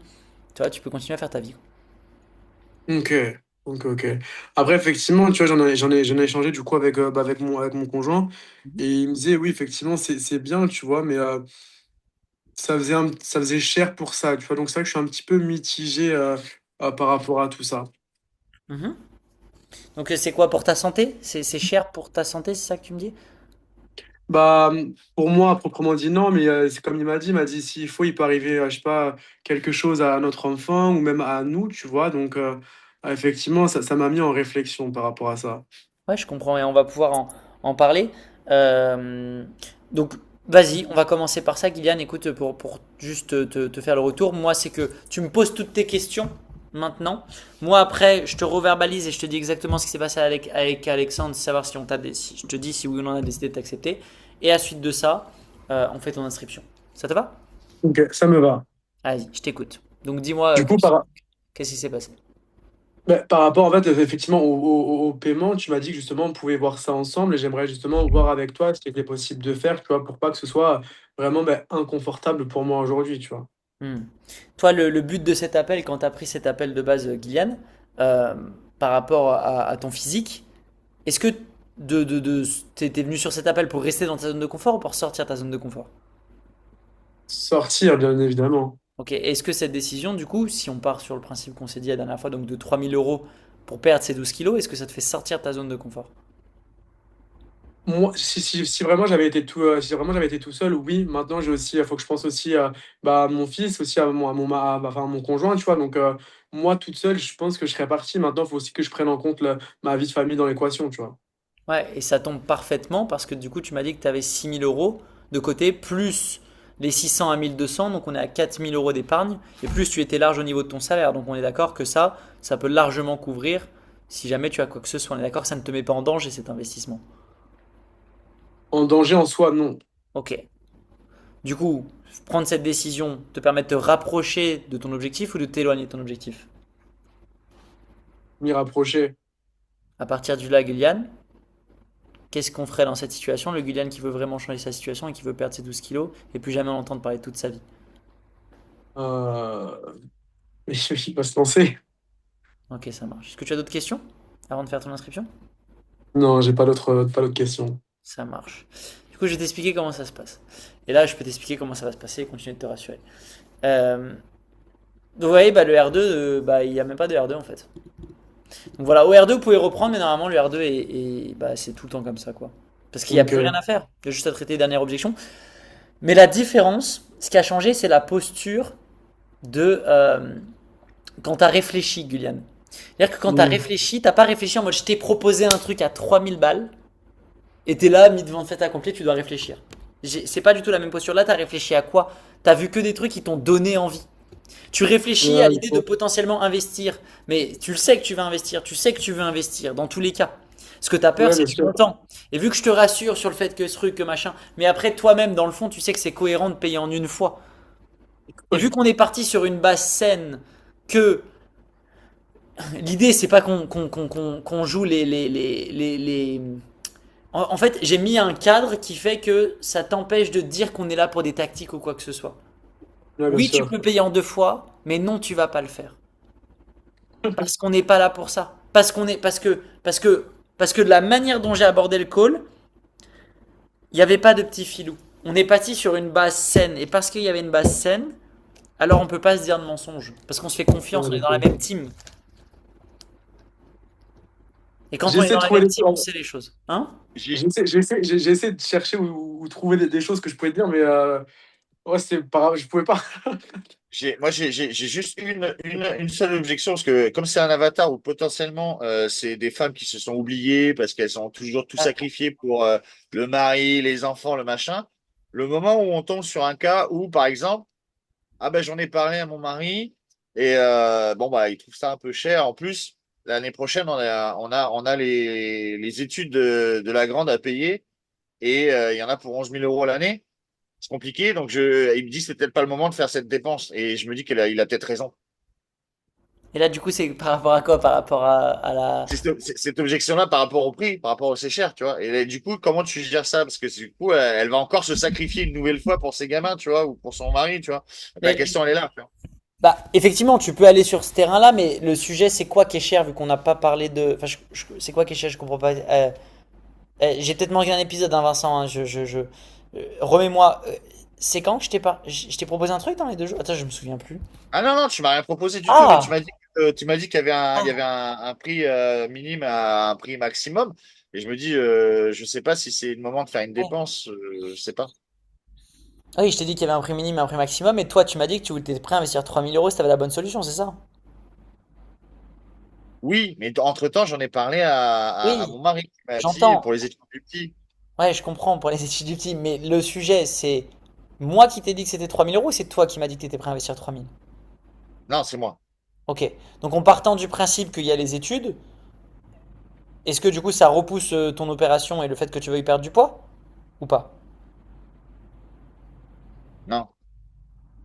Tu vois, tu peux continuer à faire ta vie. Ok, ok. Après, effectivement, tu vois, j'en ai échangé du coup avec mon conjoint et il me disait, oui, effectivement, c'est bien, tu vois, mais ça faisait cher pour ça, tu vois. Donc c'est vrai que je suis un petit peu mitigé par rapport à tout ça. Mhm. Donc c'est quoi pour ta santé? C'est cher pour ta santé, c'est ça que tu me dis? Bah, pour moi, à proprement dit, non, mais c'est comme il m'a dit, s'il faut, il peut arriver, je sais pas, quelque chose à notre enfant ou même à nous, tu vois. Donc, effectivement, ça m'a mis en réflexion par rapport à ça. Ouais, je comprends et on va pouvoir en parler. Euh, donc, vas-y, on va commencer par ça, Kylian. Écoute, pour juste te faire le retour, moi, c'est que tu me poses toutes tes questions maintenant. Moi, après, je te reverbalise et je te dis exactement ce qui s'est passé avec Alexandre, savoir si si je te dis si oui ou non on a décidé de t'accepter. Et à suite de ça, on fait ton inscription. Ça te va? Ok, ça me va. Vas-y, je t'écoute. Donc, dis-moi, Du coup, qu'est-ce qui s'est passé? par rapport, en fait, effectivement, au paiement, tu m'as dit que justement, on pouvait voir ça ensemble et j'aimerais justement voir avec toi ce qui était possible de faire, tu vois, pour pas que ce soit vraiment inconfortable pour moi aujourd'hui, tu vois. Hmm. Toi, le but de cet appel, quand tu as pris cet appel de base, Guyliane, euh, par rapport à ton physique, est-ce que t'es venu sur cet appel pour rester dans ta zone de confort ou pour sortir de ta zone de confort? Sortir, bien évidemment. Ok, est-ce que cette décision, du coup, si on part sur le principe qu'on s'est dit la dernière fois, donc de 3 000 € pour perdre ces 12 kilos, est-ce que ça te fait sortir de ta zone de confort? Moi, si vraiment j'avais été si vraiment j'avais été tout seul, oui. Maintenant, faut que je pense aussi à mon fils, aussi enfin, à mon conjoint, tu vois. Donc, moi, toute seule, je pense que je serais parti. Maintenant, il faut aussi que je prenne en compte ma vie de famille dans l'équation, tu vois. Ouais, et ça tombe parfaitement parce que du coup, tu m'as dit que tu avais 6 000 € de côté, plus les 600 à 1 200, donc on est à 4 000 € d'épargne, et plus tu étais large au niveau de ton salaire. Donc on est d'accord que ça peut largement couvrir si jamais tu as quoi que ce soit. On est d'accord que ça ne te met pas en danger cet investissement. En danger en soi, non. Ok. Du coup, prendre cette décision te permet de te rapprocher de ton objectif ou de t'éloigner de ton objectif? M'y rapprocher. À partir du là, Guyliane, qu'est-ce qu'on ferait dans cette situation? Le Guyliane qui veut vraiment changer sa situation et qui veut perdre ses 12 kilos et plus jamais en entendre parler toute sa vie. Euh... Mais il va se lancer. Ok, ça marche. Est-ce que tu as d'autres questions avant de faire ton inscription? Non, j'ai pas d'autres questions. Ça marche. Du coup, je vais t'expliquer comment ça se passe. Et là, je peux t'expliquer comment ça va se passer et continuer de te rassurer. Donc, vous voyez, bah, le R2, bah, il n'y a même pas de R2 en fait. Donc voilà, au R2, vous pouvez reprendre, mais normalement, le R2 bah, c'est tout le temps comme ça, quoi. Parce qu'il n'y a Donc, plus rien à faire. Il y a juste à traiter les dernières objections. Mais la différence, ce qui a changé, c'est la posture de quand tu as réfléchi, Gulliane. C'est-à-dire que quand tu as mm. réfléchi, t'as pas réfléchi en mode je t'ai proposé un truc à 3 000 balles. Et t'es là, mis devant le fait accompli, tu dois réfléchir. C'est pas du tout la même posture. Là, t'as réfléchi à quoi? T'as vu que des trucs qui t'ont donné envie. Tu réfléchis à Ouais, l'idée de potentiellement investir. Mais tu le sais que tu vas investir. Tu sais que tu veux investir, dans tous les cas. Ce que t'as peur, ouais, c'est bien du sûr. montant. Et vu que je te rassure sur le fait que ce truc, que machin. Mais après, toi-même, dans le fond, tu sais que c'est cohérent de payer en une fois. Et vu qu'on est parti sur une base saine, que l'idée, c'est pas qu'on joue en fait, j'ai mis un cadre qui fait que ça t'empêche de te dire qu'on est là pour des tactiques ou quoi que ce soit. Ouais, bien Oui, tu sûr. peux payer en 2 fois, mais non, tu vas pas le faire. Parce qu'on n'est pas là pour ça. Parce que de la manière dont j'ai abordé le call, il n'y avait pas de petit filou. On est parti sur une base saine. Et parce qu'il y avait une base saine, alors on peut pas se dire de mensonge. Parce qu'on se fait confiance, Ouais, on est dans la d'accord. même team. Et quand on est J'essaie dans de la trouver même des... team, on sait les choses. Hein? J'essaie de chercher ou trouver des choses que je pouvais dire, mais ouais, je pouvais pas. J'ai juste une seule objection, parce que comme c'est un avatar où potentiellement c'est des femmes qui se sont oubliées parce qu'elles ont toujours tout Ah, sacrifié pour le mari, les enfants, le machin, le moment où on tombe sur un cas où, par exemple, ah ben j'en ai parlé à mon mari et bon bah il trouve ça un peu cher. En plus, l'année prochaine, on a les études de la grande à payer et il y en a pour 11 000 € l'année. C'est compliqué, donc il me dit que c'est peut-être pas le moment de faire cette dépense. Et je me dis il a peut-être raison. et là, du coup, c'est par rapport à quoi? Par rapport à la. Cette objection-là par rapport au prix, par rapport au c'est cher, tu vois. Et là, du coup, comment tu gères ça? Parce que du coup, elle va encore se sacrifier une nouvelle fois pour ses gamins, tu vois, ou pour son mari, tu vois. La Mais question, elle est là, tu vois. bah, effectivement, tu peux aller sur ce terrain-là, mais le sujet, c'est quoi qui est cher, vu qu'on n'a pas parlé de. Enfin, c'est quoi qui est cher, je comprends pas. J'ai peut-être manqué un épisode, hein, Vincent. Hein, remets-moi. c'est quand que je t'ai proposé un truc dans les 2 jours? Attends, je me souviens plus. Ah non, non, tu m'as rien proposé du tout, mais Ah! tu m'as dit qu'il y avait il y Ah avait un prix minime à un prix maximum. Et je me dis, je sais pas si c'est le moment de faire une ouais. dépense, je sais pas. Ah oui, je t'ai dit qu'il y avait un prix minimum et un prix maximum, et toi, tu m'as dit que tu étais prêt à investir 3000 € si t'avais la bonne solution, c'est ça? Oui, mais entre-temps, j'en ai parlé à Oui, mon mari qui m'a dit j'entends. pour les études du petit. Ouais, je comprends pour les études du petit, mais le sujet, c'est moi qui t'ai dit que c'était 3000 € ou c'est toi qui m'as dit que t'étais prêt à investir 3000? Non, c'est moi. Ok. Donc, en partant du principe qu'il y a les études, est-ce que du coup ça repousse ton opération et le fait que tu veuilles perdre du poids? Ou pas? Non.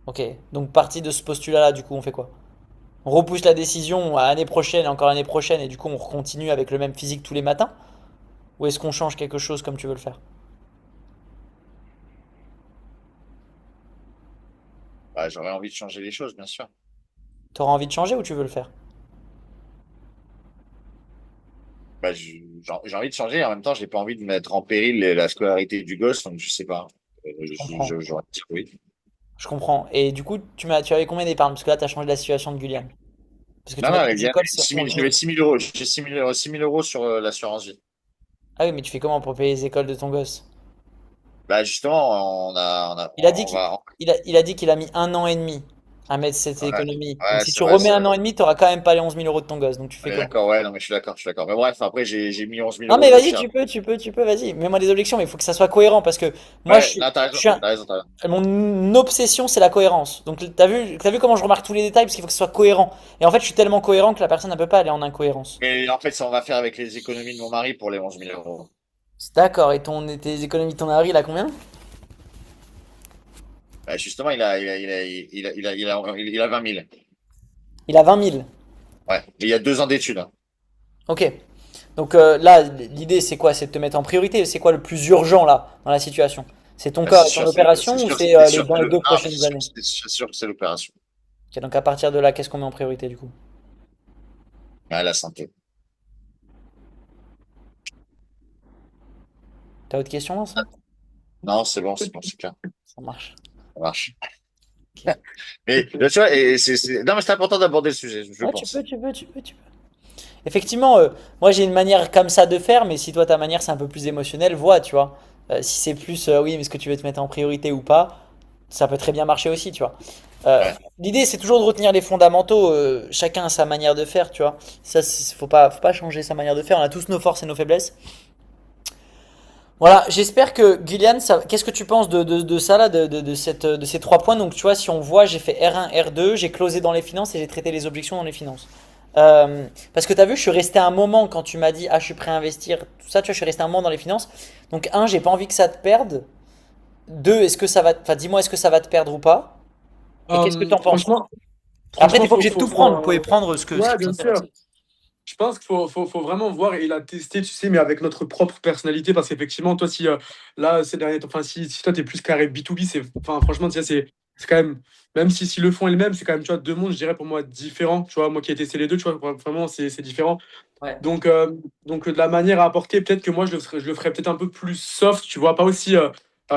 Ok. Donc, partie de ce postulat-là, du coup, on fait quoi? On repousse la décision à l'année prochaine et encore l'année prochaine et du coup on continue avec le même physique tous les matins? Ou est-ce qu'on change quelque chose comme tu veux le faire? Bah, j'aurais envie de changer les choses, bien sûr. T'auras envie de changer ou tu veux le faire? Bah, j'ai envie de changer et en même temps, j'ai pas envie de mettre en péril la scolarité du gosse, donc je sais pas. Je comprends. J'aurais dit oui. Je comprends. Et du coup, tu avais combien d'épargne? Parce que là, tu as changé la situation de Guyliane. Parce que tu Non, m'as non, dit elle que les vient écoles, c'est 6 000, 11 j'avais 000. 6 000 euros. J'ai 6 000 euros sur l'assurance vie. Ah oui, mais tu fais comment pour payer les écoles de ton gosse? Bah, justement, Il a dit on qu'il va, il a dit qu'il a mis 1 an et demi à mettre cette ouais, économie. Donc ouais, si tu remets c'est un vrai. an et demi, tu n'auras quand même pas les 11 000 € de ton gosse. Donc tu On fais est comment? d'accord, ouais, non, mais je suis d'accord. Mais bref, après, j'ai mis 11 000 Non euros mais de vas-y, cher. tu peux, vas-y. Mets-moi des objections, mais il faut que ça soit cohérent parce que moi, Ouais, non, je suis t'as raison. mon obsession, c'est la cohérence. Donc t'as vu comment je remarque tous les détails parce qu'il faut que ce soit cohérent. Et en fait, je suis tellement cohérent que la personne ne peut pas aller en incohérence. Et en fait, ça, on va faire avec les économies de mon mari pour les 11 000 euros. D'accord. Et tes économies de ton mari, il a combien? Bah, justement, il a 20 000. Il a 20 000. Ouais, mais il y a 2 ans d'études, hein. Ok. Donc là, l'idée c'est quoi? C'est de te mettre en priorité. C'est quoi le plus urgent là, dans la situation? C'est ton Bah, corps et ton opération ou c'est dans les deux non, prochaines années? c'est sûr que c'est l'opération. Ok, donc à partir de là, qu'est-ce qu'on met en priorité du coup? Ouais, la santé. T'as autre question, Vincent? Non, c'est bon, c'est clair. Ça marche. Ça marche. Ok. Mais là, tu vois, non, mais c'est important d'aborder le sujet, je Ouais, pense. tu peux. Effectivement, moi j'ai une manière comme ça de faire, mais si toi ta manière c'est un peu plus émotionnel, vois, tu vois. Si c'est plus, oui, mais est-ce que tu veux te mettre en priorité ou pas, ça peut très bien marcher aussi, tu vois. Euh, Ouais. L'idée c'est toujours de retenir les fondamentaux, chacun a sa manière de faire, tu vois. Ça, faut pas changer sa manière de faire, on a tous nos forces et nos faiblesses. Voilà, j'espère que Gillian, qu'est-ce que tu penses de ça là, de ces 3 points? Donc tu vois, si on voit, j'ai fait R1, R2, j'ai closé dans les finances et j'ai traité les objections dans les finances. Parce que tu as vu, je suis resté un moment quand tu m'as dit, ah, je suis prêt à investir, tout ça, tu vois, je suis resté un moment dans les finances. Donc, un, j'ai pas envie que ça te perde. Deux, est-ce que ça va, enfin, dis-moi, est-ce que ça va te perdre ou pas? Et qu'est-ce que tu en penses? Franchement, Après, t'es franchement, pas obligé de tout prendre, vous pouvez prendre ce ouais, qui vous bien intéresse. sûr. Je pense qu'il faut vraiment voir et la tester, tu sais, mais avec notre propre personnalité, parce qu'effectivement, toi, si là, ces derniers temps, enfin, si toi, t'es plus carré B2B, enfin, franchement, tu sais, c'est quand même, même si le fond est le même, c'est quand même, tu vois, deux mondes, je dirais, pour moi, différents. Tu vois, moi qui ai testé les deux, tu vois, vraiment, c'est différent. Ouais. Donc, de la manière à apporter, peut-être que moi, je le ferais peut-être un peu plus soft, tu vois, pas aussi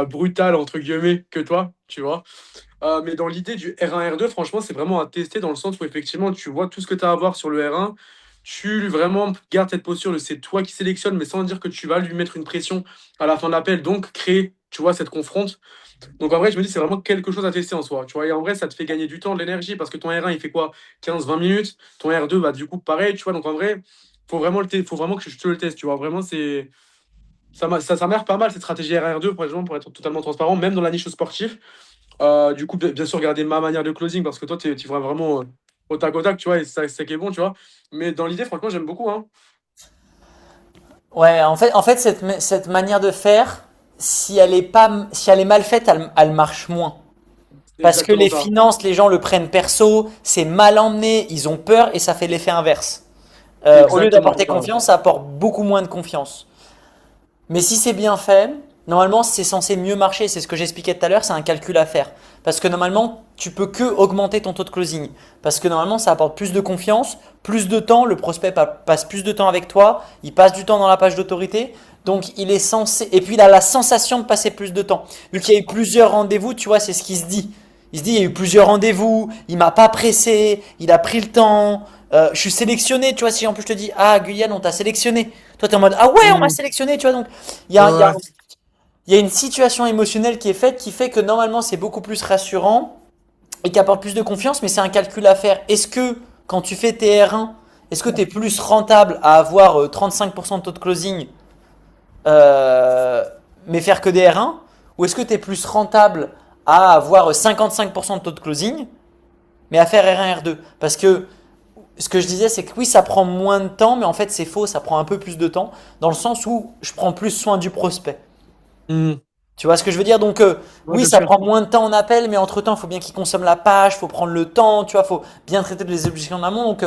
brutal, entre guillemets, que toi, tu vois. Mais dans l'idée du R1, R2, franchement, c'est vraiment à tester dans le sens où effectivement, tu vois tout ce que tu as à voir sur le R1. Tu vraiment gardes cette posture de c'est toi qui sélectionnes, mais sans dire que tu vas lui mettre une pression à la fin de l'appel, donc créer, tu vois, cette confronte. Donc en vrai, je me dis, c'est vraiment quelque chose à tester en soi. Tu vois, et en vrai, ça te fait gagner du temps, de l'énergie, parce que ton R1, il fait quoi? 15-20 minutes. Ton R2, bah, du coup, pareil, tu vois. Donc en vrai, faut vraiment que je te le teste, tu vois. Vraiment, ça m'a l'air pas mal cette stratégie R1, R2, par exemple, pour être totalement transparent, même dans la niche sportive. Du coup, bien sûr, garder ma manière de closing parce que toi, tu vas vraiment au tac, tu vois, et c'est ça qui est bon, tu vois. Mais dans l'idée, franchement, j'aime beaucoup, hein. Ouais, en fait, cette manière de faire, si elle est mal faite, elle marche moins. C'est Parce que exactement les ça. finances, les gens le prennent perso, c'est mal emmené, ils ont peur et ça fait l'effet inverse. C'est Au lieu exactement d'apporter ça. confiance, ça apporte beaucoup moins de confiance. Mais si c'est bien fait, normalement c'est censé mieux marcher. C'est ce que j'expliquais tout à l'heure, c'est un calcul à faire. Parce que normalement, tu peux que augmenter ton taux de closing. Parce que normalement, ça apporte plus de confiance, plus de temps, le prospect passe plus de temps avec toi, il passe du temps dans la page d'autorité. Donc il est censé, et puis il a la sensation de passer plus de temps. Vu qu'il y a eu plusieurs rendez-vous, tu vois, c'est ce qu'il se dit. Il se dit, il y a eu plusieurs rendez-vous, il m'a pas pressé, il a pris le temps, je suis sélectionné, tu vois, si en plus je te dis, ah Guyane, on t'a sélectionné. Toi, t'es en mode, ah ouais, on m'a Hmm. sélectionné, tu vois, donc Ouais. il y a une situation émotionnelle qui est faite qui fait que normalement c'est beaucoup plus rassurant et qui apporte plus de confiance, mais c'est un calcul à faire. Est-ce que quand tu fais tes R1, est-ce que tu es plus rentable à avoir 35% de taux de closing, euh, mais faire que des R1, ou est-ce que tu es plus rentable à avoir 55% de taux de closing, mais à faire R1, R2? Parce que ce que je disais, c'est que oui, ça prend moins de temps, mais en fait c'est faux, ça prend un peu plus de temps, dans le sens où je prends plus soin du prospect. Hmm. Tu vois ce que je veux dire? Donc, Ouais, oui, bien ça sûr. prend moins de temps en appel, mais entre-temps, il faut bien qu'il consomme la page, il faut prendre le temps, tu vois, il faut bien traiter les objections en amont. Donc,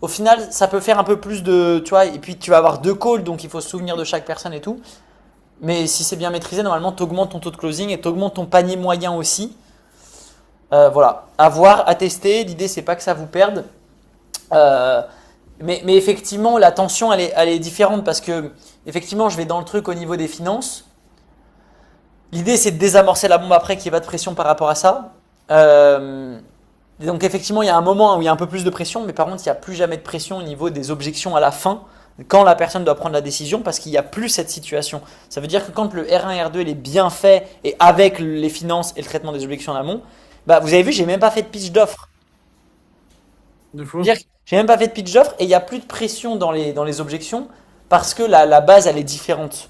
au final, ça peut faire un peu plus de, tu vois, et puis tu vas avoir deux calls, donc il faut se souvenir de chaque personne et tout. Mais si c'est bien maîtrisé, normalement, tu augmentes ton taux de closing et tu augmentes ton panier moyen aussi. Voilà, à voir, à tester. L'idée, c'est pas que ça vous perde. Euh, mais effectivement, la tension, elle est différente parce que, effectivement, je vais dans le truc au niveau des finances. L'idée, c'est de désamorcer la bombe après qu'il n'y ait pas de pression par rapport à ça. Euh, et donc, effectivement, il y a un moment où il y a un peu plus de pression, mais par contre, il n'y a plus jamais de pression au niveau des objections à la fin, quand la personne doit prendre la décision, parce qu'il n'y a plus cette situation. Ça veut dire que quand le R1 et R2 il est bien fait, et avec les finances et le traitement des objections en amont, bah, vous avez vu, j'ai même pas fait de pitch d'offre. De C'est-à-dire fou. que j'ai même pas fait de pitch d'offre, et il n'y a plus de pression dans les objections, parce que la base, elle est différente.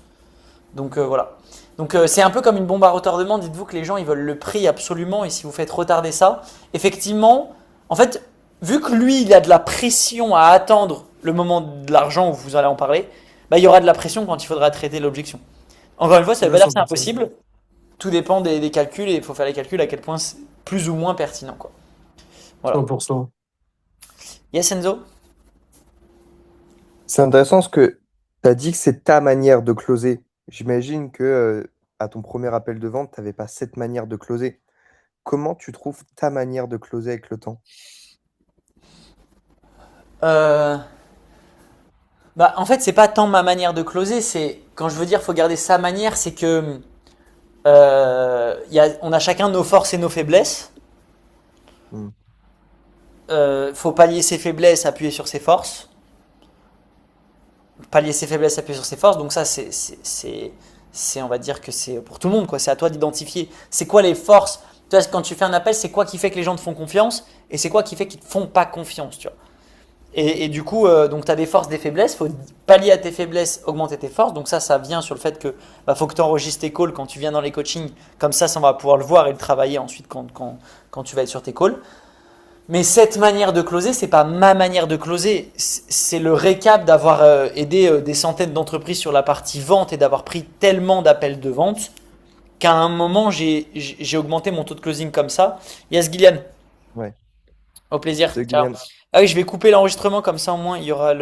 Donc voilà. Donc c'est un peu comme une bombe à retardement. Dites-vous que les gens ils veulent le prix absolument et si vous faites retarder ça, effectivement, en fait, vu que lui il a de la pression à attendre le moment de l'argent où vous allez en parler, bah, il y aura de la pression quand il faudra traiter l'objection. Encore une fois, ça veut Ouais, pas dire que c'est 100%. impossible. Tout dépend des calculs et il faut faire les calculs à quel point c'est plus ou moins pertinent quoi. Voilà. 100%. Yes Enzo? C'est intéressant ce que tu as dit que c'est ta manière de closer. J'imagine que à ton premier appel de vente, tu n'avais pas cette manière de closer. Comment tu trouves ta manière de closer avec le temps? Euh, Bah en fait c'est pas tant ma manière de closer, c'est quand je veux dire faut garder sa manière, c'est que on a chacun nos forces et nos faiblesses. Hmm. Faut pallier ses faiblesses, appuyer sur ses forces. Pallier ses faiblesses, appuyer sur ses forces. Donc ça, on va dire que c'est pour tout le monde, quoi. C'est à toi d'identifier. C'est quoi les forces? Tu vois, quand tu fais un appel, c'est quoi qui fait que les gens te font confiance et c'est quoi qui fait qu'ils te font pas confiance, tu vois. Et du coup, donc tu as des forces, des faiblesses. Faut pallier à tes faiblesses, augmenter tes forces. Donc ça vient sur le fait que bah, faut que tu enregistres tes calls quand tu viens dans les coachings. Comme ça, on va pouvoir le voir et le travailler ensuite quand tu vas être sur tes calls. Mais cette manière de closer, c'est pas ma manière de closer. C'est le récap d'avoir aidé des centaines d'entreprises sur la partie vente et d'avoir pris tellement d'appels de vente qu'à un moment, j'ai augmenté mon taux de closing comme ça. Yes, Gillian, Ouais. au plaisir. C'est Ciao. Guyane. Ah oui, je vais couper l'enregistrement comme ça au moins il y aura